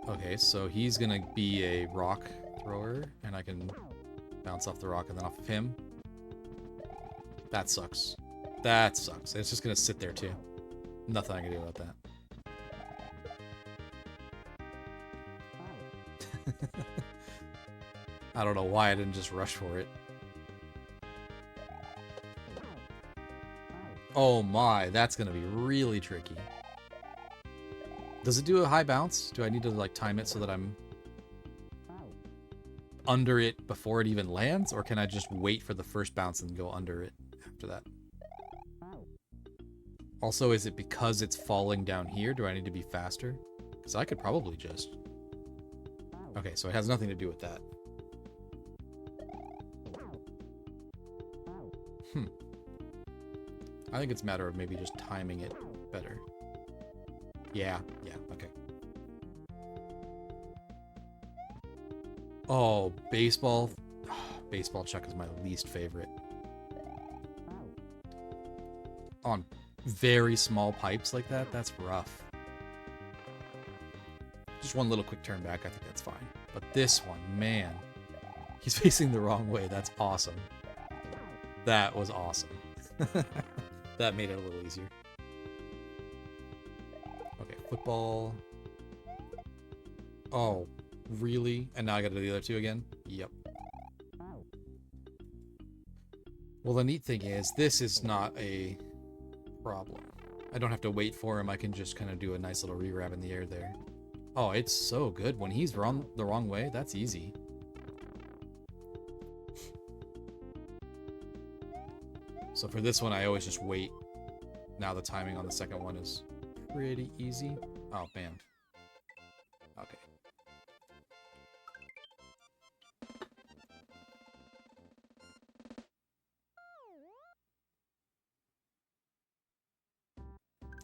Okay, so he's gonna be a rock thrower, and I can bounce off the rock and then off of him. That sucks. That sucks. It's just gonna sit there too. Nothing I can do about that. I don't know why I didn't just rush for it. Oh my, that's gonna be really tricky. Does it do a high bounce? Do I need to like time it so that I'm under it before it even lands? Or can I just wait for the first bounce and go under it after that? Also, is it because it's falling down here? Do I need to be faster? Because I could probably just... Okay, so it has nothing to do with that. I think it's a matter of maybe just timing it better. Yeah, okay. Oh, baseball. Baseball chuck is my least favorite. On very small pipes like that, that's rough. Just one little quick turn back, I think that's fine. But this one, man. He's facing the wrong way. That's awesome. That was awesome. That made it a little easier. Okay, football. Oh, really? And now I gotta do the other two again? Yep. Well, the neat thing is, this is not a problem. I don't have to wait for him. I can just kind of do a nice little re-grab in the air there. Oh, it's so good. When he's the wrong way, that's easy. So for this one, I always just wait. Now the timing on the second one is pretty easy. Oh, man. Okay.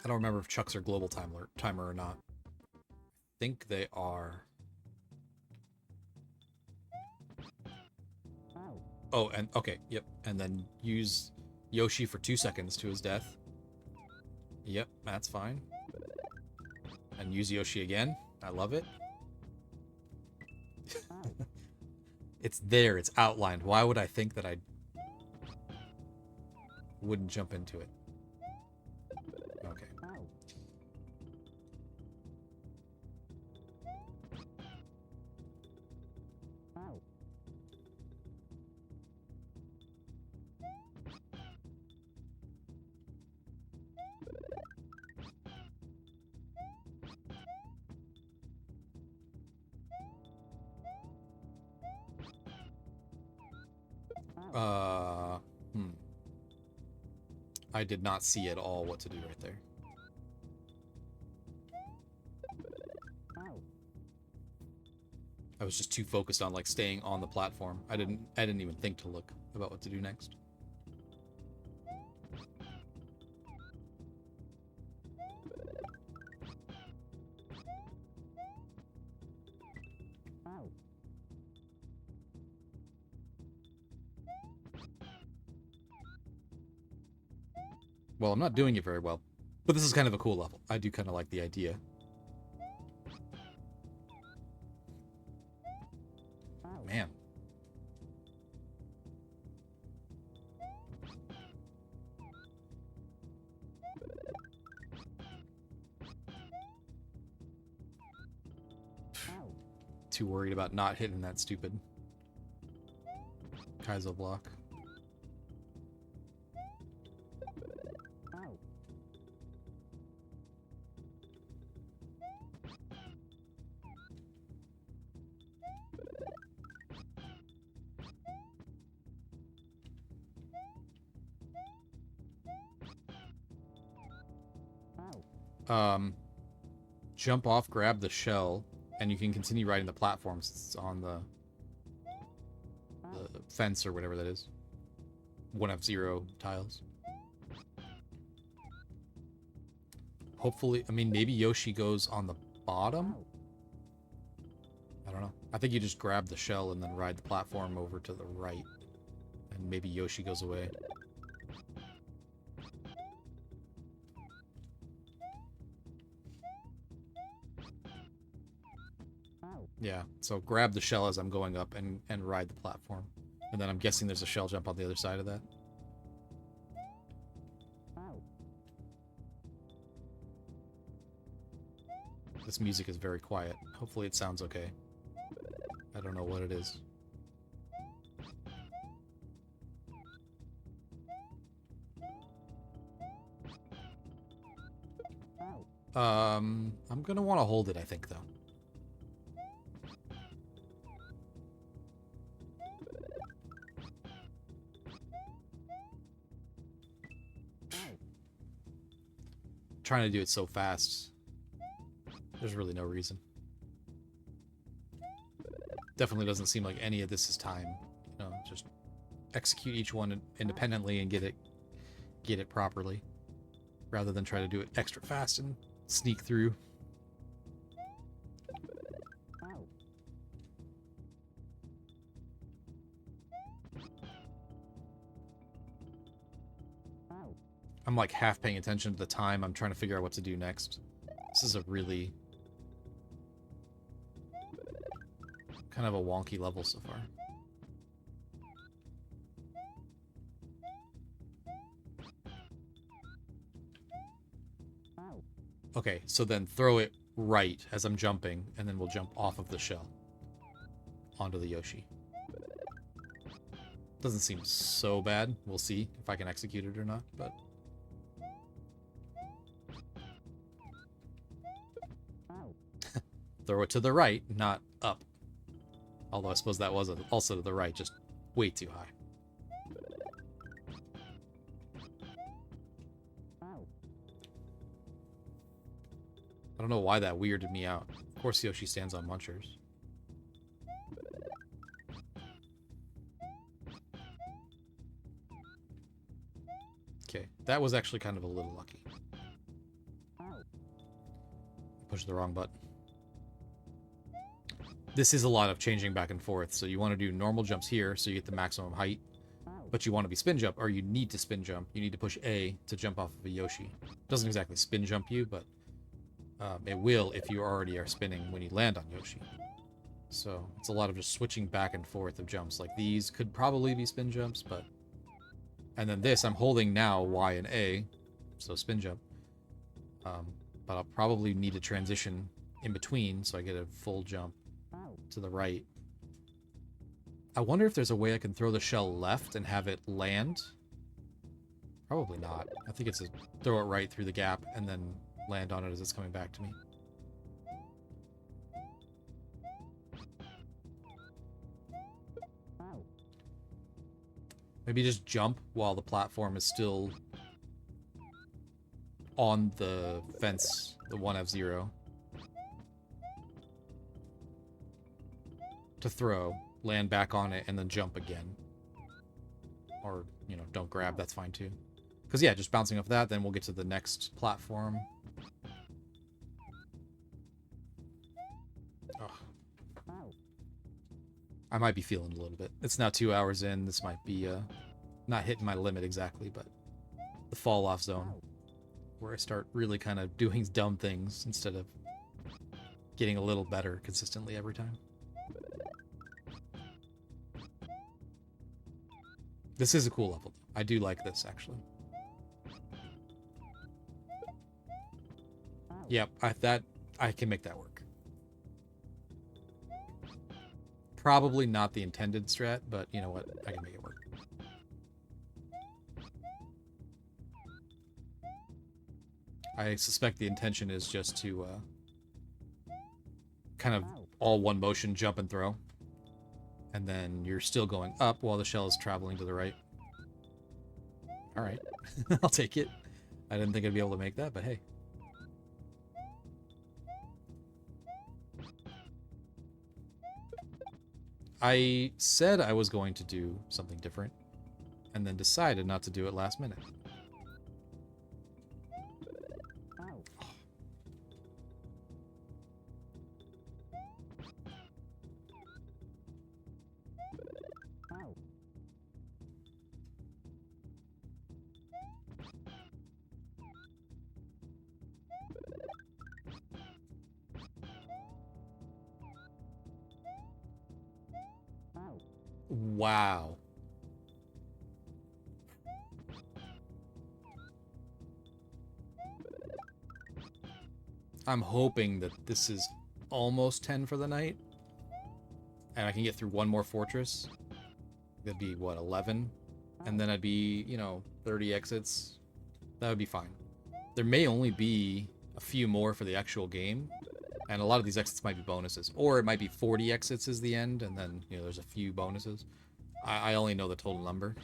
I don't remember if chucks are global timer or not. I think they are. Oh, and okay, yep. And then use Yoshi for 2 seconds to his death. Yep, that's fine. And use Yoshi again. I love it. It's there, it's outlined. Why would I think that I wouldn't jump into it? Okay. Uh, hmm. I did not see at all what to do right there. I was just too focused on like staying on the platform. I didn't even think to look about what to do next. Well, I'm not doing it very well, but this is kind of a cool level. I do kind of like the idea. Man. Too worried about not hitting that stupid Kaizo block. Jump off, grab the shell, and you can continue riding the platforms. It's on the fence or whatever that is. 1F0 tiles. Hopefully, I mean, maybe Yoshi goes on the bottom? I don't know. I think you just grab the shell and then ride the platform over to the right. And maybe Yoshi goes away. Yeah, so grab the shell as I'm going up and ride the platform. And then I'm guessing there's a shell jump on the other side of that. This music is very quiet. Hopefully it sounds okay. I don't know what it is. I'm gonna want to hold it, I think, though. Trying to do it so fast. There's really no reason. Definitely doesn't seem like any of this is time. You know, just execute each one independently and get it properly, rather than try to do it extra fast and sneak through. I'm like half paying attention to the time. I'm trying to figure out what to do next. This is a really kind of a wonky level so far. Okay, so then throw it right as I'm jumping, and then we'll jump off of the shell onto the Yoshi. Doesn't seem so bad. We'll see if I can execute it or not, but... Throw it to the right, not up. Although I suppose that was also to the right, just way too high. I don't know why that weirded me out. Of course Yoshi stands on munchers. Okay, that was actually kind of a little lucky. Push the wrong button. This is a lot of changing back and forth, so you want to do normal jumps here so you get the maximum height, but you want to be spin jump, or you need to spin jump. You need to push A to jump off of a Yoshi. Doesn't exactly spin jump you, but it will if you already are spinning when you land on Yoshi. So it's a lot of just switching back and forth of jumps. Like these could probably be spin jumps, but... And then this, I'm holding now Y and A, so spin jump. But I'll probably need to transition in between so I get a full jump to the right. I wonder if there's a way I can throw the shell left and have it land. Probably not. I think it's a throw it right through the gap and then land on it as it's coming back to me. Maybe just jump while the platform is still on the fence, the 1F0. To throw, land back on it, and then jump again. Or, you know, don't grab, that's fine too. Because, yeah, just bouncing off that, then we'll get to the next platform. Ugh. I might be feeling a little bit. It's now 2 hours in. This might be not hitting my limit exactly, but the fall-off zone. Where I start really kind of doing dumb things instead of getting a little better consistently every time. This is a cool level. I do like this, actually. Yep, I can make that work. Probably not the intended strat, but you know what? I can make it work. I suspect the intention is just to kind of all one motion jump and throw. And then you're still going up while the shell is traveling to the right. Alright. I'll take it. I didn't think I'd be able to make that, but hey. I said I was going to do something different, and then decided not to do it last minute. Wow. I'm hoping that this is almost 10 for the night. And I can get through one more fortress. That'd be, what, 11? And then I'd be, you know, 30 exits. That would be fine. There may only be a few more for the actual game. And a lot of these exits might be bonuses. Or it might be 40 exits is the end, and then, you know, there's a few bonuses. I only know the total number.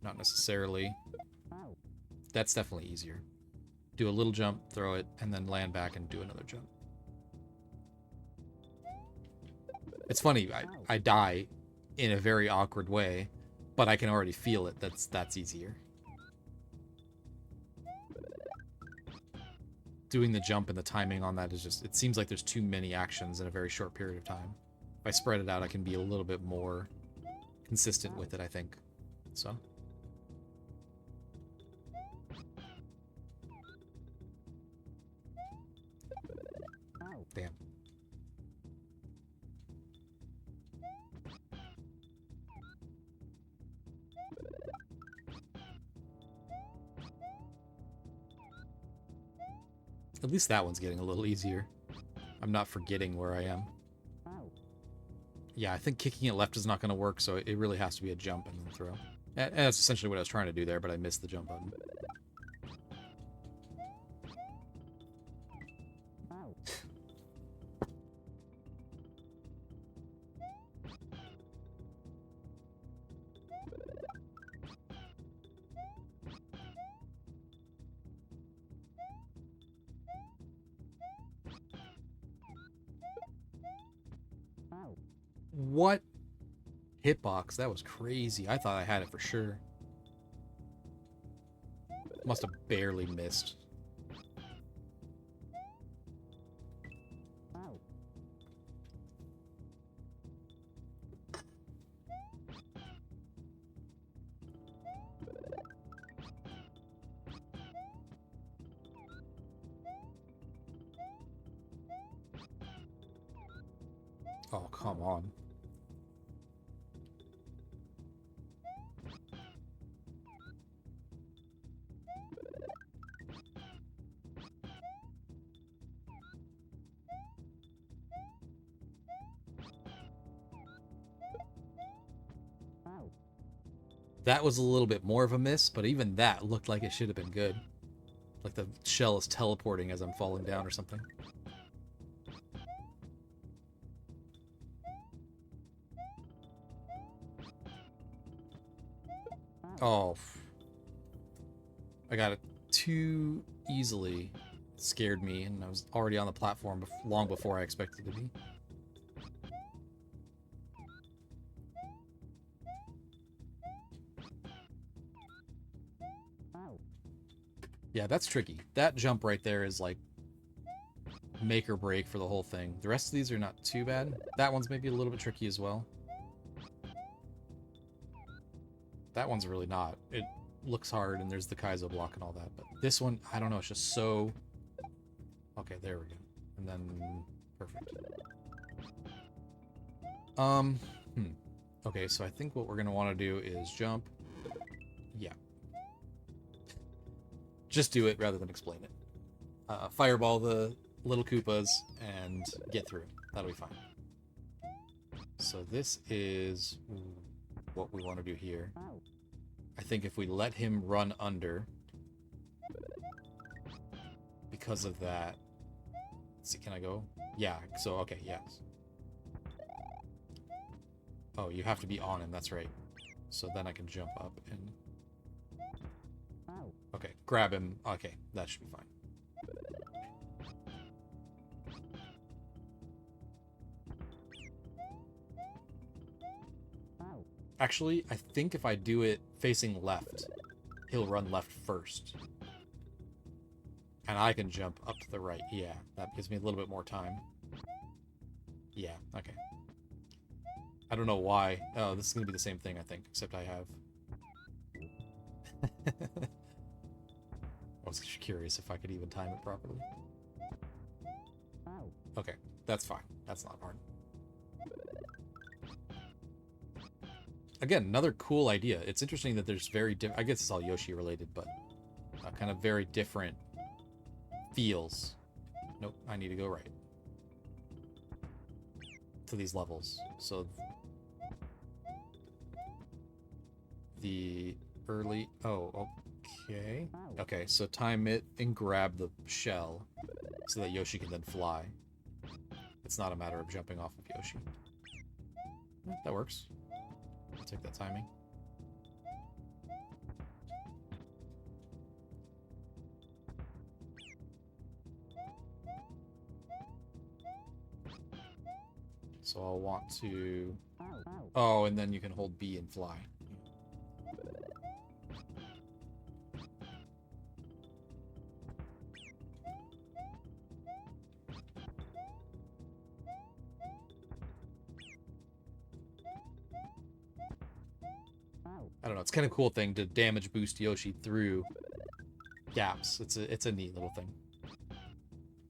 Not necessarily. That's definitely easier. Do a little jump, throw it, and then land back and do another jump. It's funny, I die in a very awkward way, but I can already feel it. That's easier. Doing the jump and the timing on that is just, it seems like there's too many actions in a very short period of time. If I spread it out, I can be a little bit more consistent with it, I think. So. Damn. At least that one's getting a little easier. I'm not forgetting where I am. Yeah, I think kicking it left is not going to work, so it really has to be a jump and then throw. And that's essentially what I was trying to do there, but I missed the jump button. What hitbox? That was crazy. I thought I had it for sure. Must have barely missed. Oh, come on. That was a little bit more of a miss, but even that looked like it should have been good. Like the shell is teleporting as I'm falling down or something. Oh, I got it too easily. It scared me, and I was already on the platform long before I expected to be. Yeah, that's tricky. That jump right there is like make or break for the whole thing. The rest of these are not too bad. That one's maybe a little bit tricky as well. That one's really not. It looks hard, and there's the Kaizo block and all that. But this one, I don't know, it's just so... Okay, there we go. And then... Perfect. Okay, so I think what we're going to want to do is jump. Yeah. Just do it rather than explain it. Fireball the little Koopas and get through. That'll be fine. So this is what we want to do here. I think if we let him run under, because of that... Let's see, can I go? Yeah, so, okay, yes. Oh, you have to be on him, that's right. So then I can jump up and... Okay, grab him. Okay, that should be fine. Actually, I think if I do it facing left, he'll run left first. And I can jump up to the right. Yeah, that gives me a little bit more time. Yeah, okay. I don't know why. Oh, this is going to be the same thing, I think, except I have... I was curious if I could even time it properly. Okay, that's fine. That's not hard. Again, another cool idea. It's interesting that there's very different... I guess it's all Yoshi related, but kind of very different feels. Nope, I need to go right. To these levels. So... The early... Oh, okay. Okay, so time it and grab the shell so that Yoshi can then fly. It's not a matter of jumping off of Yoshi. That works. I'll take that timing. So I'll want to... Oh, and then you can hold B and fly. I don't know, it's kind of a cool thing to damage boost Yoshi through gaps. It's a neat little thing.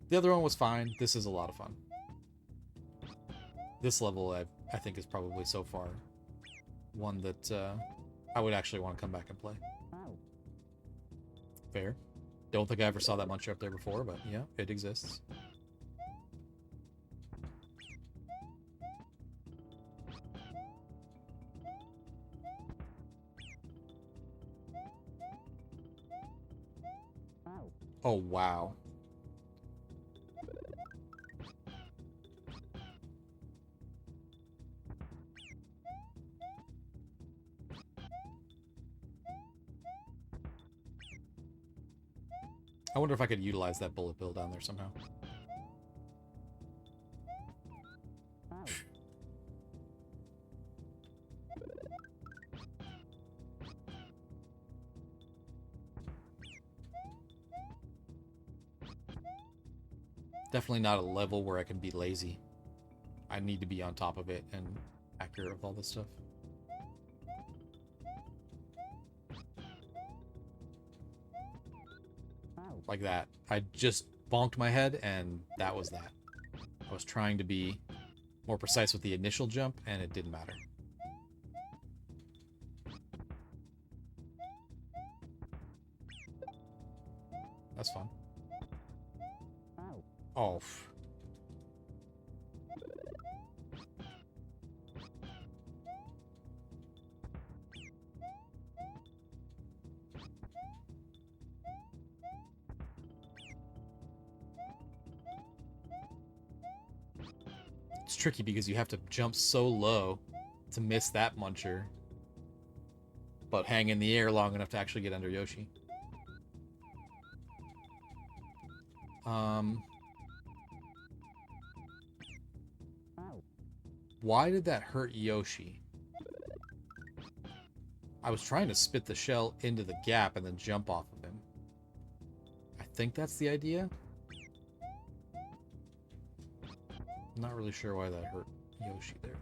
The other one was fine. This is a lot of fun. This level, I think, is probably so far one that I would actually want to come back and play. Fair. Don't think I ever saw that muncher up there before, but yeah, it exists. Oh, wow. I wonder if I could utilize that bullet bill down there somehow. Definitely not a level where I can be lazy. I need to be on top of it and accurate with all this stuff. Like that. I just bonked my head, and that was that. I was trying to be more precise with the initial jump, and it didn't matter. That's fun. Oh. It's tricky because you have to jump so low to miss that muncher. but hang in the air long enough to actually get under Yoshi. Why did that hurt Yoshi? I was trying to spit the shell into the gap and then jump off of him. I think that's the idea. I'm not really sure why that hurt Yoshi there.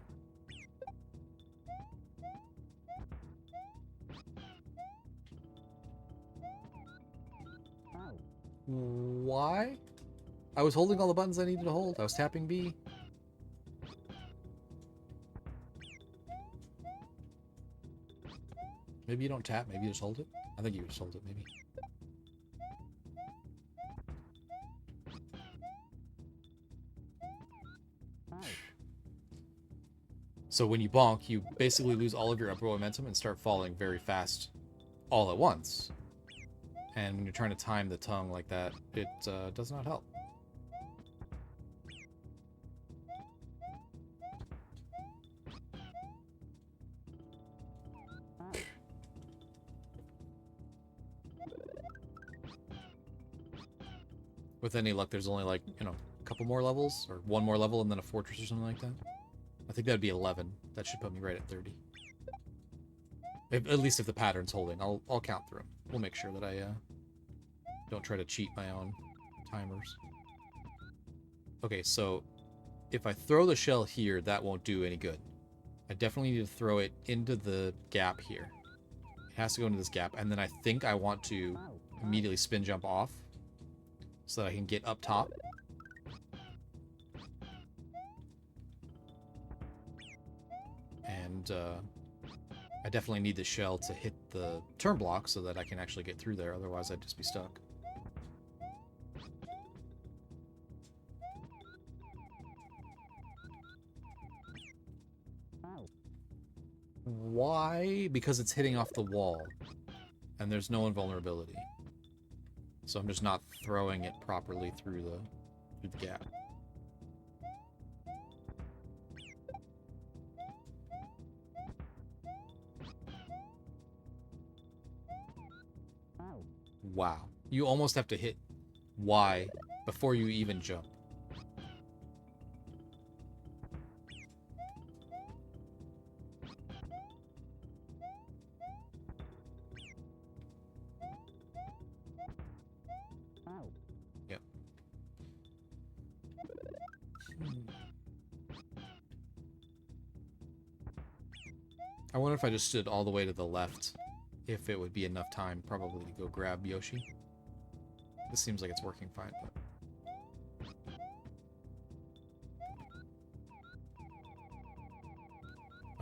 Why? I was holding all the buttons I needed to hold. I was tapping B. Maybe you don't tap, maybe you just hold it. I think you just hold it, maybe. So when you bonk, you basically lose all of your upward momentum and start falling very fast all at once. And when you're trying to time the tongue like that, it does not help. With any luck, there's only like, you know, a couple more levels, or one more level and then a fortress or something like that. I think that'd be 11. That should put me right at 30. At least if the pattern's holding. I'll count through them. We'll make sure that I don't try to cheat my own timers. Okay, so if I throw the shell here, that won't do any good. I definitely need to throw it into the gap here. It has to go into this gap, and then I think I want to immediately spin jump off so that I can get up top. And I definitely need the shell to hit the turn block so that I can actually get through there, otherwise I'd just be stuck. Why? Because it's hitting off the wall, and there's no invulnerability. So I'm just not throwing it properly through the gap. Wow. You almost have to hit Y before you even jump. Yep. I wonder if I just stood all the way to the left, if it would be enough time probably to go grab Yoshi. This seems like it's working fine, but...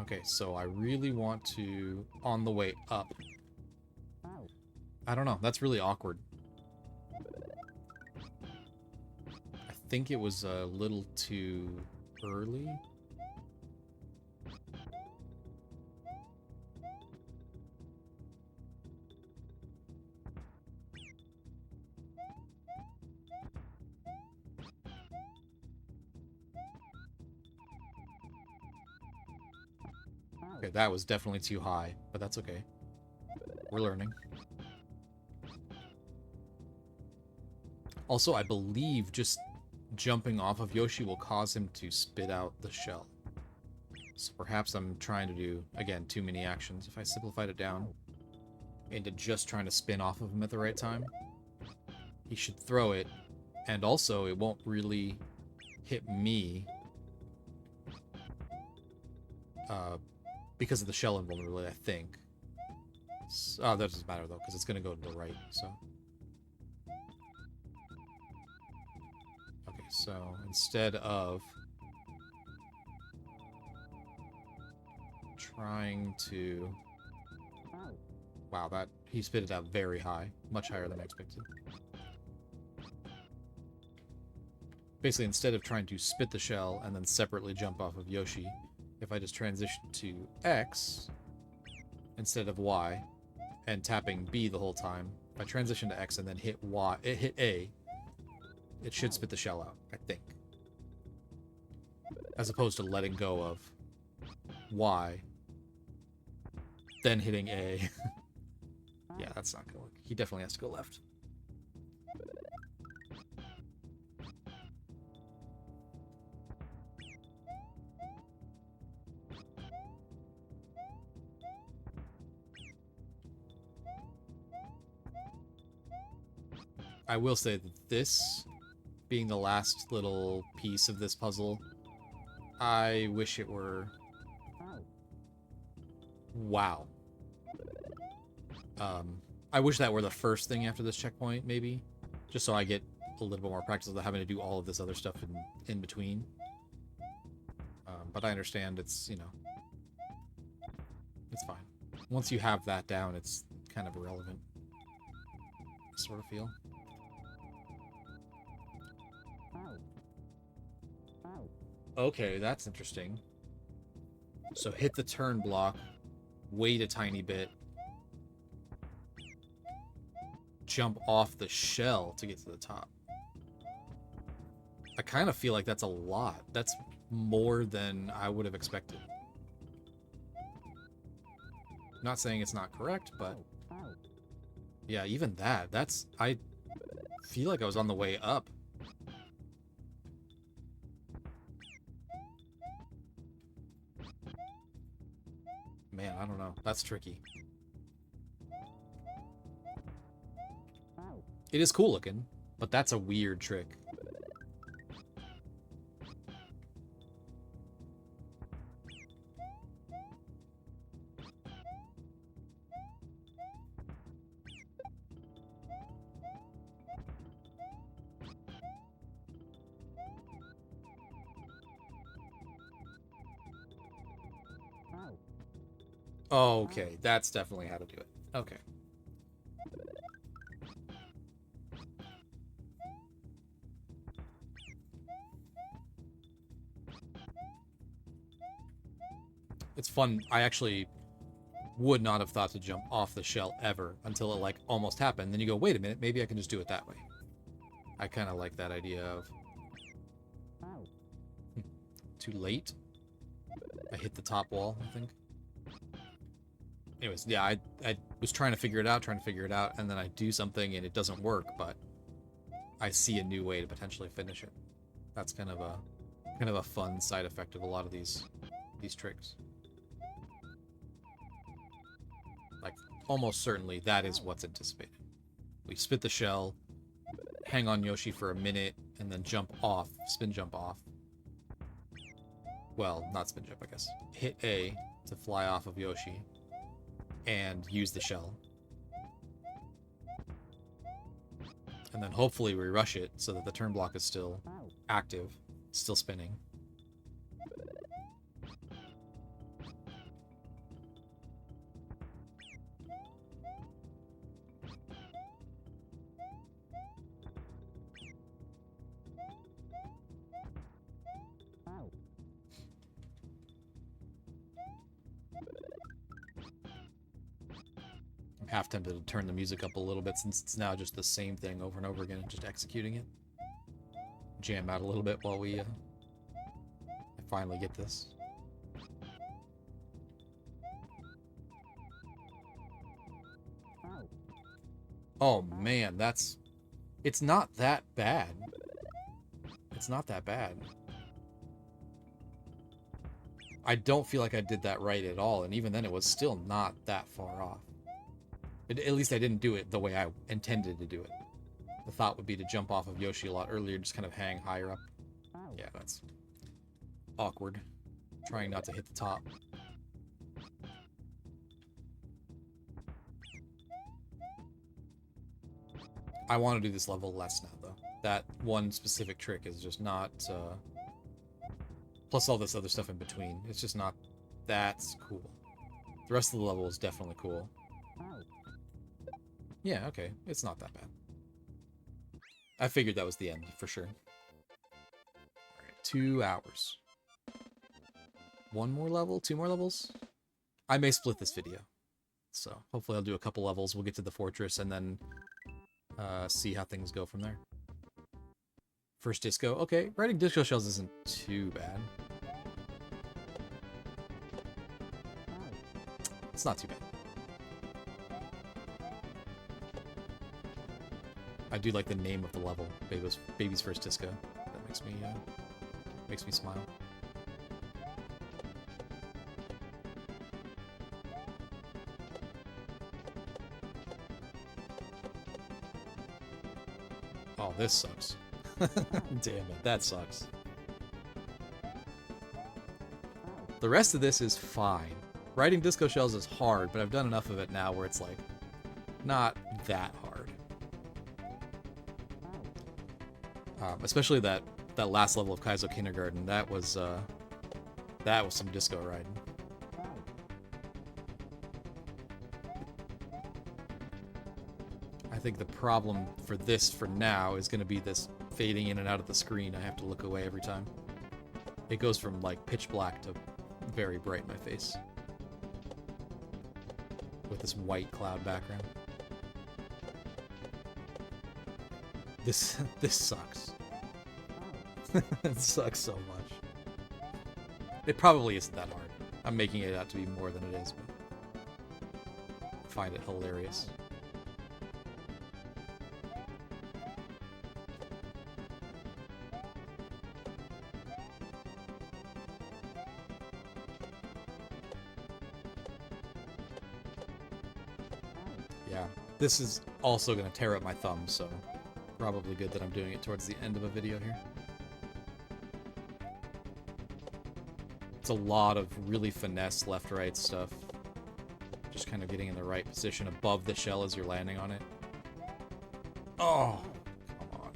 Okay, so I really want to, on the way up... I don't know, that's really awkward. I think it was a little too early. Okay, that was definitely too high, but that's okay. We're learning. Also, I believe just jumping off of Yoshi will cause him to spit out the shell. So perhaps I'm trying to do, again, too many actions. If I simplified it down into just trying to spin off of him at the right time, he should throw it, and also it won't really hit me because of the shell invulnerability, I think. So, that doesn't matter, though, because it's going to go to the right, so... Okay, so instead of trying to... Wow, that... he spit it out very high. Much higher than I expected. Basically, instead of trying to spit the shell and then separately jump off of Yoshi, if I just transition to X instead of Y and tapping B the whole time, if I transition to X and then hit Y, hit A, it should spit the shell out, I think. As opposed to letting go of Y then hitting A. Yeah, that's not gonna work. He definitely has to go left. I will say that this being the last little piece of this puzzle, I wish it were... Wow. I wish that were the first thing after this checkpoint, maybe. Just so I get a little bit more practice of having to do all of this other stuff in between. But I understand it's, you know... It's fine. Once you have that down, it's kind of irrelevant. Sort of feel. Okay, that's interesting. So hit the turn block, wait a tiny bit, jump off the shell to get to the top. I kind of feel like that's a lot. That's more than I would have expected. Not saying it's not correct, but yeah, even that's... I feel like I was on the way up. Man, I don't know. That's tricky. It is cool looking, but that's a weird trick. Oh, okay, that's definitely how to do it. Okay. It's fun. I actually would not have thought to jump off the shell ever until it, like, almost happened. Then you go, wait a minute, maybe I can just do it that way. I kind of like that idea of... Too late? I hit the top wall, I think. Anyways, yeah, I was trying to figure it out, and then I do something and it doesn't work, but I see a new way to potentially finish it. That's kind of a fun side effect of a lot of these tricks. Like, almost certainly that is what's anticipated. We spit the shell, hang on Yoshi for a minute, and then jump off, spin jump off. Well, not spin jump, I guess. Hit A to fly off of Yoshi, and use the shell. And then hopefully we rush it so that the turn block is still active, still spinning. I'm half tempted to turn the music up a little bit since it's now just the same thing over and over again and just executing it. Jam out a little bit while I finally get this. Oh man, it's not that bad. It's not that bad. I don't feel like I did that right at all, and even then it was still not that far off. At least I didn't do it the way I intended to do it. The thought would be to jump off of Yoshi a lot earlier, just kind of hang higher up. Yeah, that's awkward. Trying not to hit the top. I want to do this level less now, though. That one specific trick is just not... Plus all this other stuff in between. It's just not... That's cool. The rest of the level is definitely cool. Yeah, okay. It's not that bad. I figured that was the end, for sure. Alright, 2 hours. 1 more level? 2 more levels? I may split this video. So, hopefully I'll do a couple levels. We'll get to the fortress and then see how things go from there. First disco. Okay, writing disco shells isn't too bad. It's not too bad. I do like the name of the level, Baby's First Disco. That makes me smile. Oh, this sucks. Damn it, that sucks. The rest of this is fine. Riding disco shells is hard, but I've done enough of it now where it's like not that hard. Especially that last level of Kaizo Kindergarten. That was some disco riding. I think the problem for this for now is going to be this fading in and out of the screen. I have to look away every time. It goes from like pitch black to very bright in my face with this white cloud background. This sucks. It sucks so much. It probably isn't that hard. I'm making it out to be more than it is, but I find it hilarious. Yeah, this is also going to tear up my thumb, so probably good that I'm doing it towards the end of a video here. It's a lot of really finesse left-right stuff. Just kind of getting in the right position above the shell as you're landing on it. Oh, come on.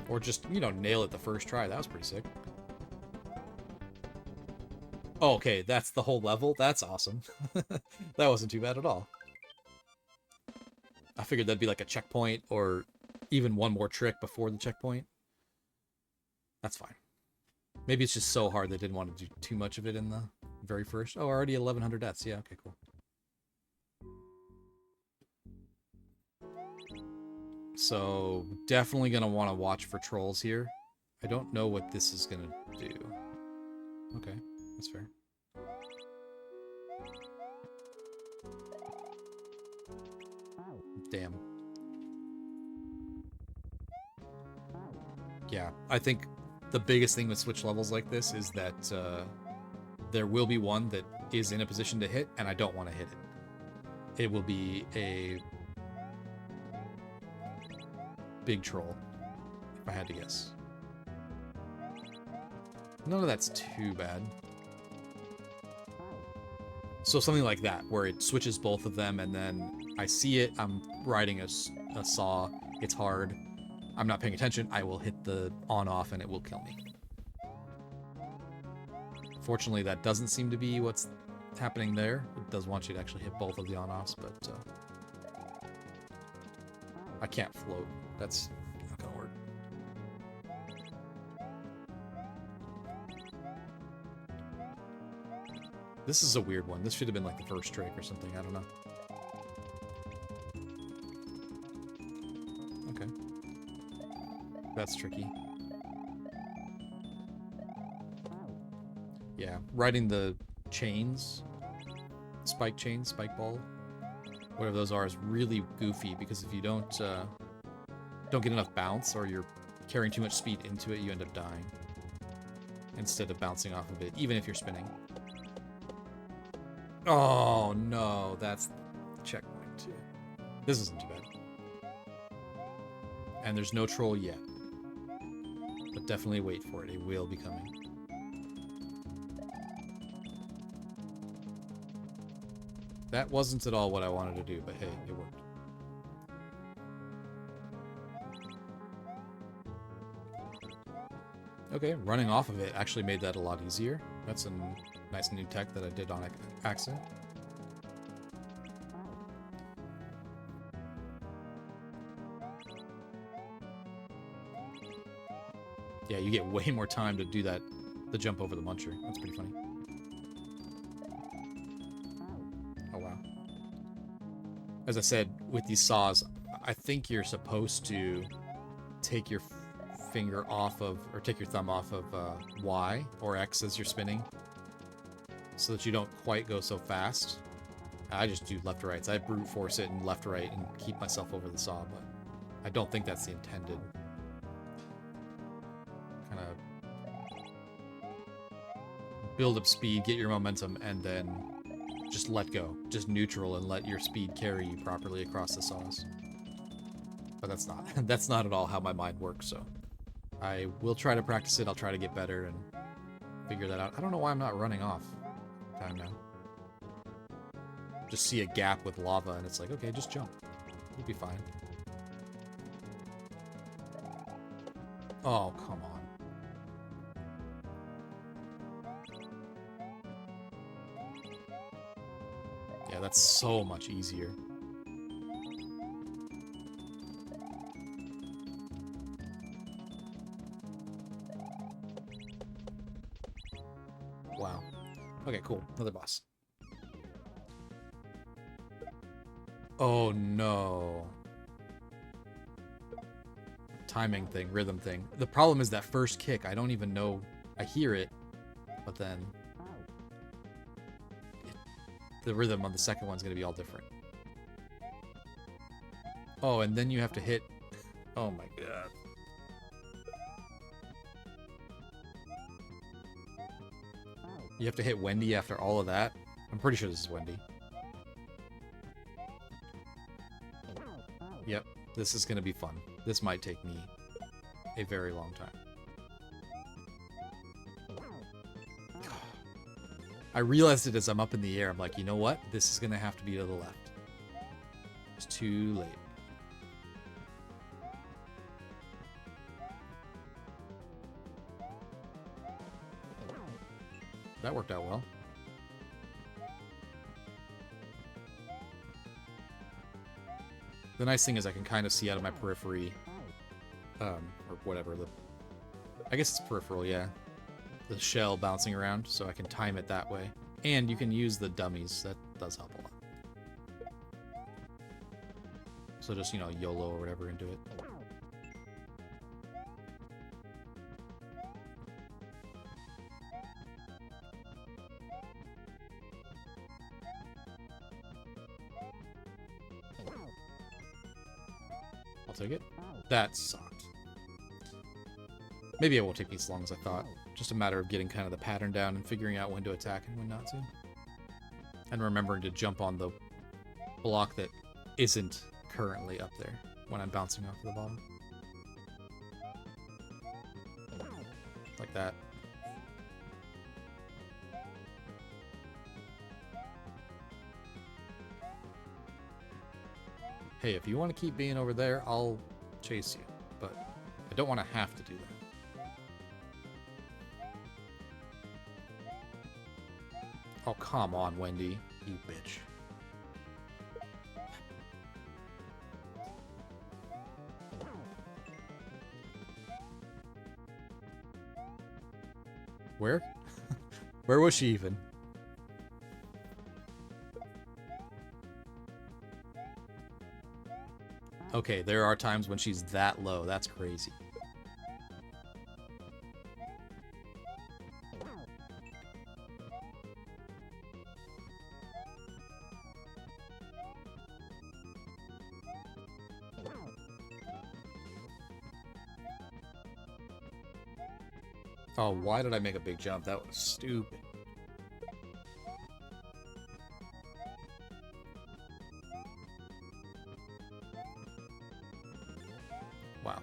Or just, you know, nail it the first try. That was pretty sick. Oh, okay, that's the whole level? That's awesome. That wasn't too bad at all. I figured that'd be like a checkpoint or even one more trick before the checkpoint. That's fine. Maybe it's just so hard they didn't want to do too much of it in the very first. Oh, already 1,100 deaths. Yeah, okay, cool. So, definitely going to want to watch for trolls here. I don't know what this is going to do. Okay, that's fair. Damn. Yeah, I think the biggest thing with Switch levels like this is that there will be one that is in a position to hit, and I don't want to hit it. It will be a big troll, if I had to guess. None of that's too bad. So something like that, where it switches both of them, and then I see it, I'm riding a saw, it's hard, I'm not paying attention, I will hit the on-off and it will kill me. Fortunately, that doesn't seem to be what's happening there. It does want you to actually hit both of the on-offs, but I can't float. That's not gonna work. This is a weird one. This should have been like the first trick or something. I don't know. Okay. That's tricky. Yeah, riding the chains, spike chain, spike ball, whatever those are, is really goofy because if you don't get enough bounce or you're carrying too much speed into it, you end up dying instead of bouncing off of it, even if you're spinning. Oh no, that's checkpoint too. This isn't too bad. And there's no troll yet. But definitely wait for it. It will be coming. That wasn't at all what I wanted to do, but hey, it worked. Okay, running off of it actually made that a lot easier. That's a nice new tech that I did on accident. Yeah, you get way more time to do that, the jump over the muncher. That's pretty funny. Oh, wow. As I said, with these saws, I think you're supposed to take your finger off of, or take your thumb off of Y or X as you're spinning, so that you don't quite go so fast. I just do left to right. So I brute force it and left to right and keep myself over the saw, but I don't think that's the intended. Kind of build up speed, get your momentum, and then just let go. Just neutral and let your speed carry you properly across the saws. But that's not that's not at all how my mind works, so I will try to practice it. I'll try to get better and figure that out. I don't know why I'm not running off time now. Just see a gap with lava and it's like, okay, just jump. You'll be fine. Oh, come on. Yeah, that's so much easier. Wow. Okay, cool. Another boss. Oh, no. Timing thing, rhythm thing. The problem is that first kick, I don't even know. I hear it, but then the rhythm on the second one's going to be all different. Oh, and then you have to hit... Oh my god. You have to hit Wendy after all of that? I'm pretty sure this is Wendy. Yep, this is going to be fun. This might take me a very long time. I realized it as I'm up in the air. I'm like, you know what? This is going to have to be to the left. It's too late. That worked out well. The nice thing is I can kind of see out of my periphery, or whatever, I guess it's peripheral, yeah. The shell bouncing around, so I can time it that way. And you can use the dummies, that does help a lot. So just, you know, YOLO or whatever into it. I'll take it. That sucked. Maybe it won't take me as long as I thought. Just a matter of getting kind of the pattern down and figuring out when to attack and when not to. And remembering to jump on the block that isn't currently up there when I'm bouncing off the bottom. Like that. Hey, if you want to keep being over there, I'll chase you. But I don't want to have to do that. Oh, come on, Wendy. You bitch. Where? Where was she even? Okay, there are times when she's that low. That's crazy. Oh, why did I make a big jump? That was stupid. Wow.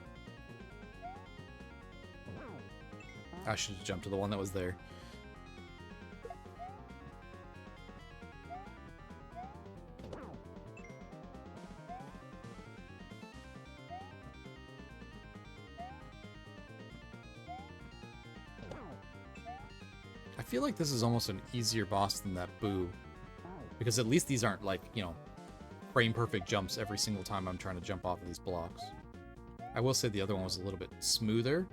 I should have jumped to the one that was there. I feel like this is almost an easier boss than that Boo. Because at least these aren't like, you know, frame perfect jumps every single time I'm trying to jump off of these blocks. I will say the other one was a little bit smoother.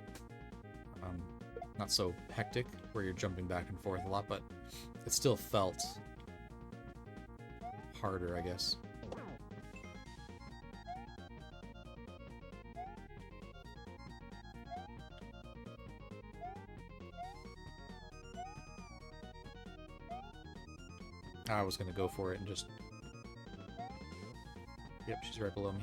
Not so hectic, where you're jumping back and forth a lot, but it still felt harder, I guess. I was gonna go for it and just... Yep, she's right below me.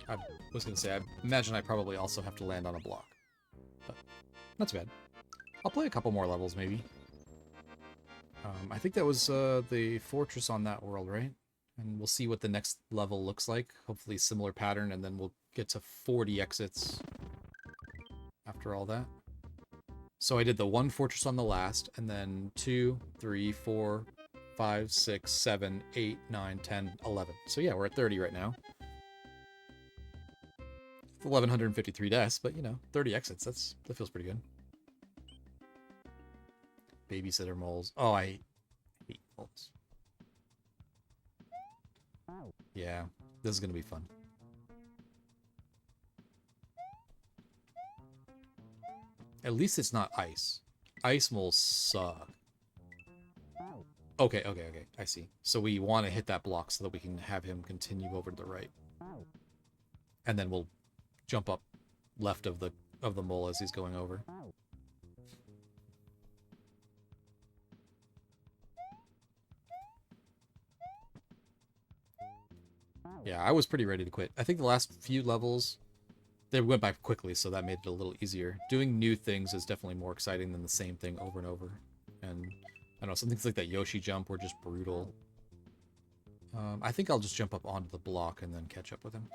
I was gonna say, I imagine I probably also have to land on a block. But not too bad. I'll play a couple more levels, maybe. I think that was the fortress on that world, right? And we'll see what the next level looks like. Hopefully similar pattern, and then we'll get to 40 exits after all that. So I did the one fortress on the last, and then 2, 3, 4, 5, 6, 7, 8, 9, 10, 11. So yeah, we're at 30 right now. 1,153 deaths, but you know, 30 exits, that feels pretty good. Babysitter moles. Oh, I hate moles. Yeah, this is gonna be fun. At least it's not ice. Ice moles suck. Okay, okay, okay. I see. So we want to hit that block so that we can have him continue over to the right. And then we'll jump up left of the mole as he's going over. Yeah, I was pretty ready to quit. I think the last few levels, they went by quickly, so that made it a little easier. Doing new things is definitely more exciting than the same thing over and over. And, I don't know, some things like that Yoshi jump were just brutal. I think I'll just jump up onto the block and then catch up with him.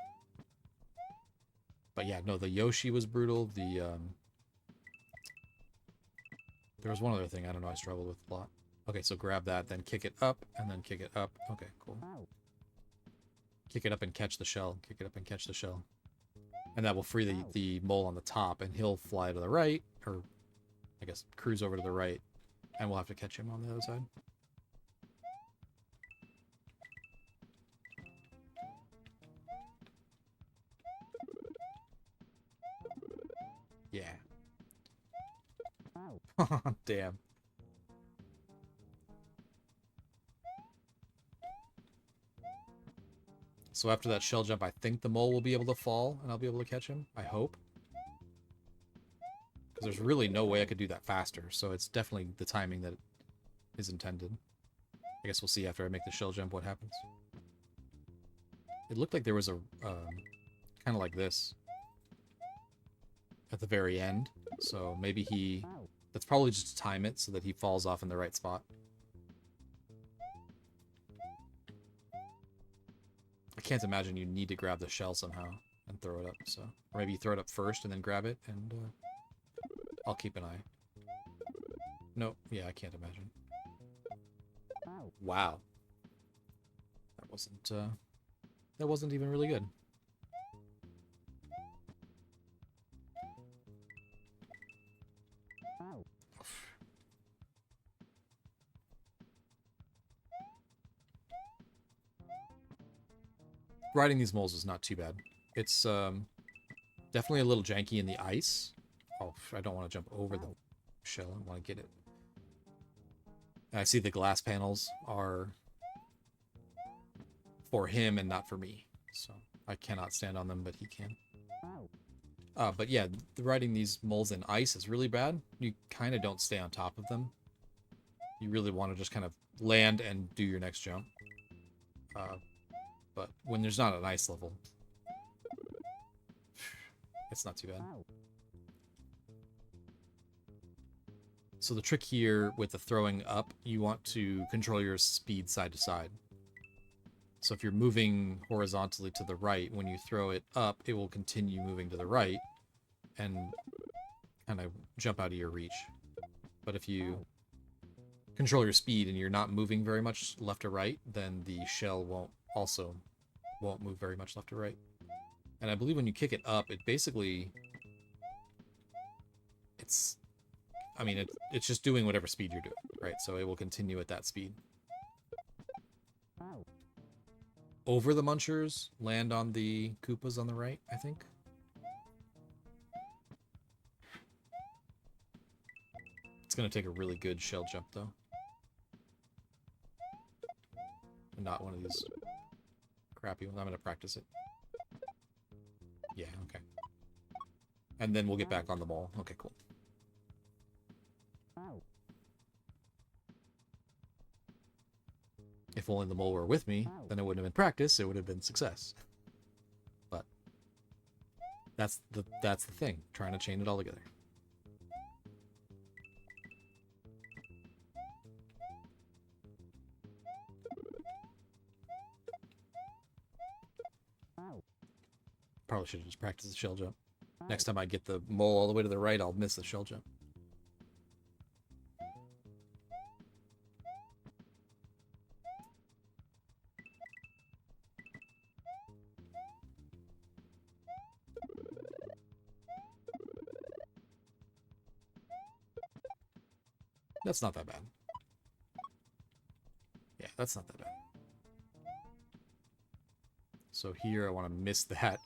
But yeah, no, the Yoshi was brutal. There was one other thing, I don't know, I struggled with a lot. Okay, so grab that, then kick it up, and then kick it up. Okay, cool. Kick it up and catch the shell. Kick it up and catch the shell. And that will free the mole on the top, and he'll fly to the right, or I guess cruise over to the right, and we'll have to catch him on the other side. Yeah. Damn. So after that shell jump, I think the mole will be able to fall, and I'll be able to catch him. I hope. Because there's really no way I could do that faster, so it's definitely the timing that is intended. I guess we'll see after I make the shell jump what happens. It looked like there was a, kind of like this at the very end, so maybe that's probably just to time it so that he falls off in the right spot. I can't imagine you need to grab the shell somehow and throw it up, so... Or maybe you throw it up first and then grab it, and, I'll keep an eye. No, yeah, I can't imagine. Wow. That wasn't even really good. Riding these moles is not too bad. It's definitely a little janky in the ice. Oh, I don't want to jump over the shell. I want to get it. And I see the glass panels are for him and not for me. So I cannot stand on them, but he can. But yeah, riding these moles in ice is really bad. You kind of don't stay on top of them. You really want to just kind of land and do your next jump. But when there's not an ice level, it's not too bad. So the trick here with the throwing up, you want to control your speed side to side. So if you're moving horizontally to the right, when you throw it up, it will continue moving to the right and kind of jump out of your reach. But if you control your speed and you're not moving very much left or right, then the shell won't move very much left or right. And I believe when you kick it up, it basically... It's just doing whatever speed you're doing, right? So it will continue at that speed. Over the munchers, land on the Koopas on the right, I think. It's going to take a really good shell jump, though. And not one of these crappy ones. I'm going to practice it. Yeah, okay. And then we'll get back on the mole. Okay, cool. If only the mole were with me, then it wouldn't have been practice, it would have been success. But that's the thing, trying to chain it all together. Probably should have just practiced the shell jump. Next time I get the mole all the way to the right, I'll miss the shell jump. That's not that bad. Yeah, that's not that bad. So here I want to miss that.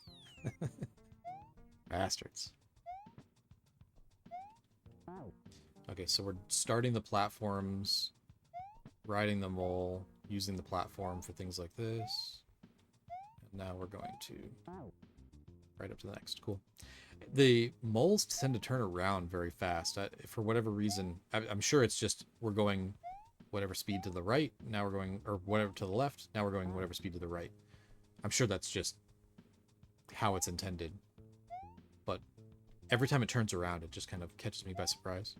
Bastards. Okay, so we're starting the platforms, riding the mole, using the platform for things like this. And now we're going to right up to the next. Cool. The moles tend to turn around very fast. For whatever reason, I'm sure it's just we're going whatever speed to the right, now we're going, or whatever to the left, now we're going whatever speed to the right. I'm sure that's just how it's intended. But every time it turns around, it just kind of catches me by surprise.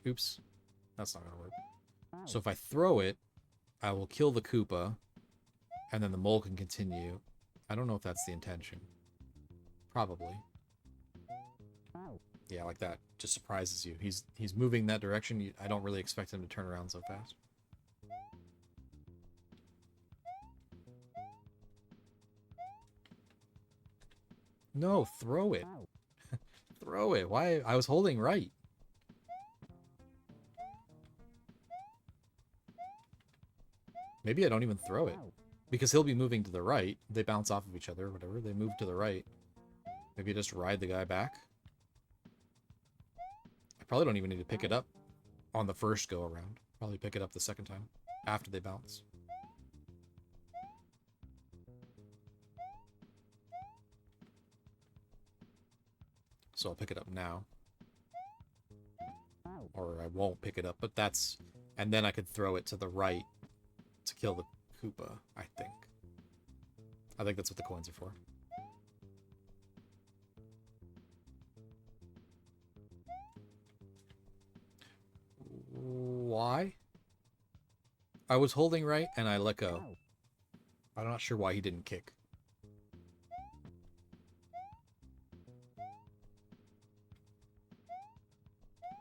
Oops. That's not going to work. So if I throw it, I will kill the Koopa, and then the mole can continue. I don't know if that's the intention. Probably. Yeah, like that. Just surprises you. He's moving that direction. I don't really expect him to turn around so fast. No, throw it. Throw it. Why? I was holding right. Maybe I don't even throw it. Because he'll be moving to the right. They bounce off of each other or whatever. They move to the right. Maybe just ride the guy back. I probably don't even need to pick it up on the first go around. Probably pick it up the second time after they bounce. So I'll pick it up now. Or I won't pick it up, but that's... And then I could throw it to the right to kill the Koopa, I think. I think that's what the coins are for. Why? I was holding right and I let go. I'm not sure why he didn't kick.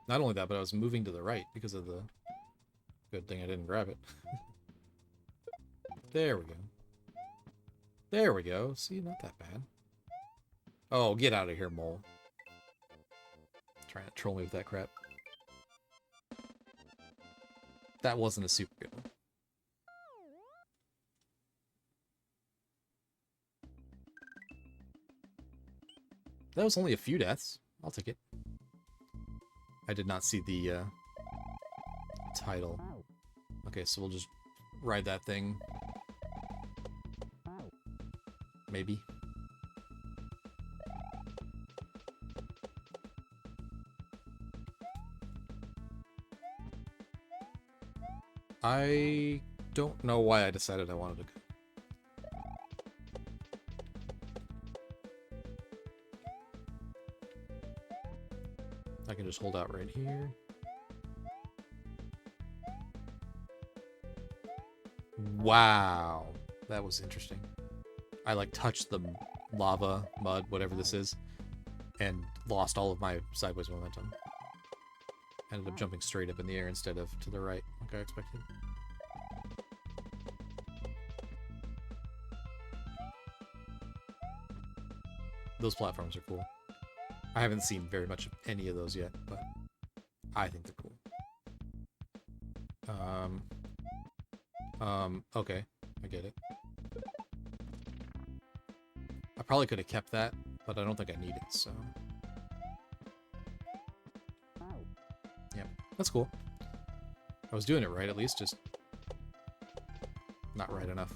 Not only that, but I was moving to the right because of the... Good thing I didn't grab it. There we go. There we go. See, not that bad. Oh, get out of here, mole. Trying to troll me with that crap. That wasn't a super good one. That was only a few deaths. I'll take it. I did not see the title. Okay, so we'll just ride that thing. Maybe. I don't know why I decided I wanted to go. I can just hold out right here. Wow. That was interesting. I like touched the lava, mud, whatever this is, and lost all of my sideways momentum. Ended up jumping straight up in the air instead of to the right, like I expected. Those platforms are cool. I haven't seen very much of any of those yet, but I think they're cool. Okay, I get it. I probably could have kept that, but I don't think I need it, so... Yeah, that's cool. I was doing it right, at least, just... not right enough.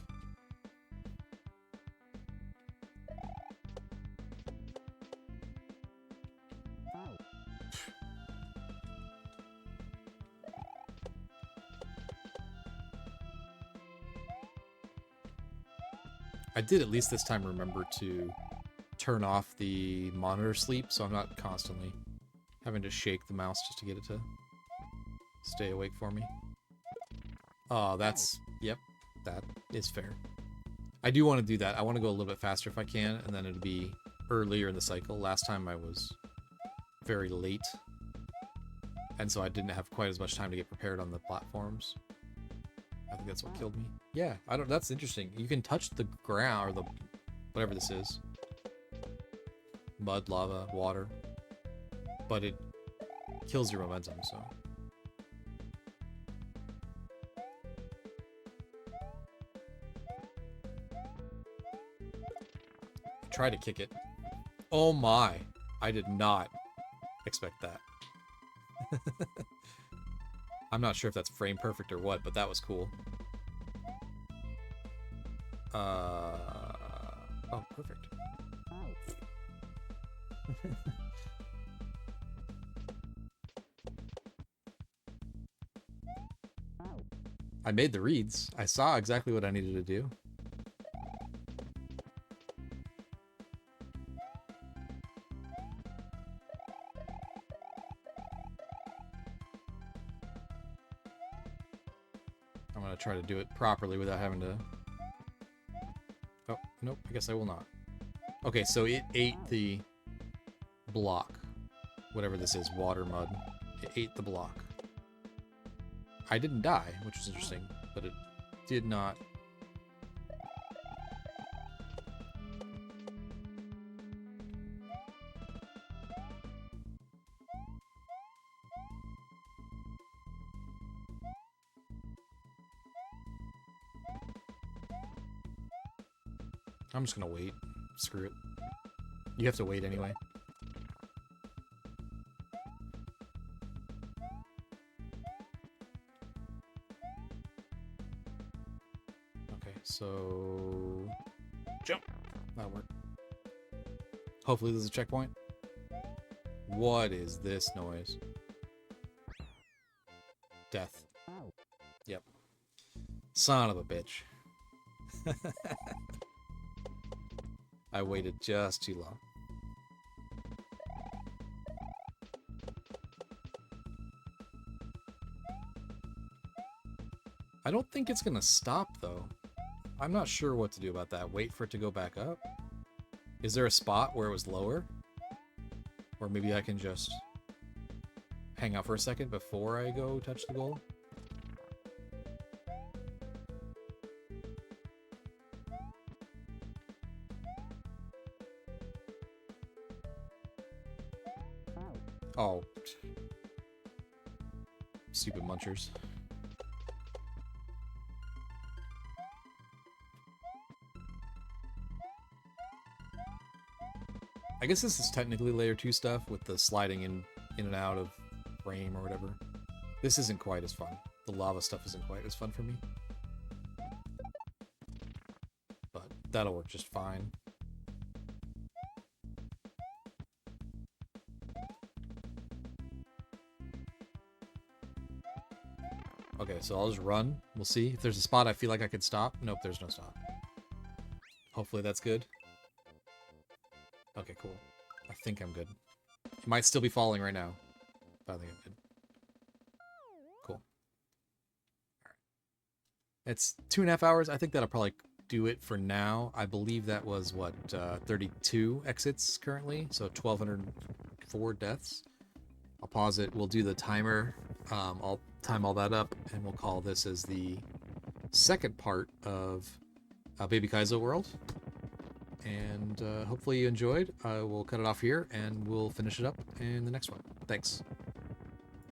I did at least this time remember to turn off the monitor sleep, so I'm not constantly having to shake the mouse just to get it to stay awake for me. Oh, that's... Yep, that is fair. I do want to do that. I want to go a little bit faster if I can, and then it'll be earlier in the cycle. Last time I was very late, and so I didn't have quite as much time to get prepared on the platforms. I think that's what killed me. Yeah, I don't... That's interesting. You can touch the ground, or the... whatever this is. Mud, lava, water. But it kills your momentum, so... Try to kick it. Oh my! I did not expect that. I'm not sure if that's frame perfect or what, but that was cool. Oh, perfect. I made the reeds. I saw exactly what I needed to do. I'm gonna try to do it properly without having to... Oh, nope, I guess I will not. Okay, so it ate the block. Whatever this is, water, mud. It ate the block. I didn't die, which was interesting, but it did not... I'm just gonna wait. Screw it. You have to wait anyway. Okay, so... Jump! That'll work. Hopefully there's a checkpoint. What is this noise? Death. Yep. Son of a bitch. I waited just too long. I don't think it's gonna stop, though. I'm not sure what to do about that. Wait for it to go back up? Is there a spot where it was lower? Or maybe I can just hang out for a second before I go touch the goal? Oh. Stupid munchers. I guess this is technically layer 2 stuff with the sliding in and out of frame or whatever. This isn't quite as fun. The lava stuff isn't quite as fun for me. But that'll work just fine. Okay, so I'll just run. We'll see. If there's a spot I feel like I could stop. Nope, there's no stop. Hopefully that's good. Okay, cool. I think I'm good. It might still be falling right now, but I think I'm good. Cool. Alright. It's 2.5 hours. I think that'll probably do it for now. I believe that was, what, 32 exits currently, so 1,204 deaths. I'll pause it. We'll do the timer. I'll time all that up, and we'll call this as the second part of Baby Kaizo World. And hopefully you enjoyed. I will cut it off here, and we'll finish it up in the next one. Thanks.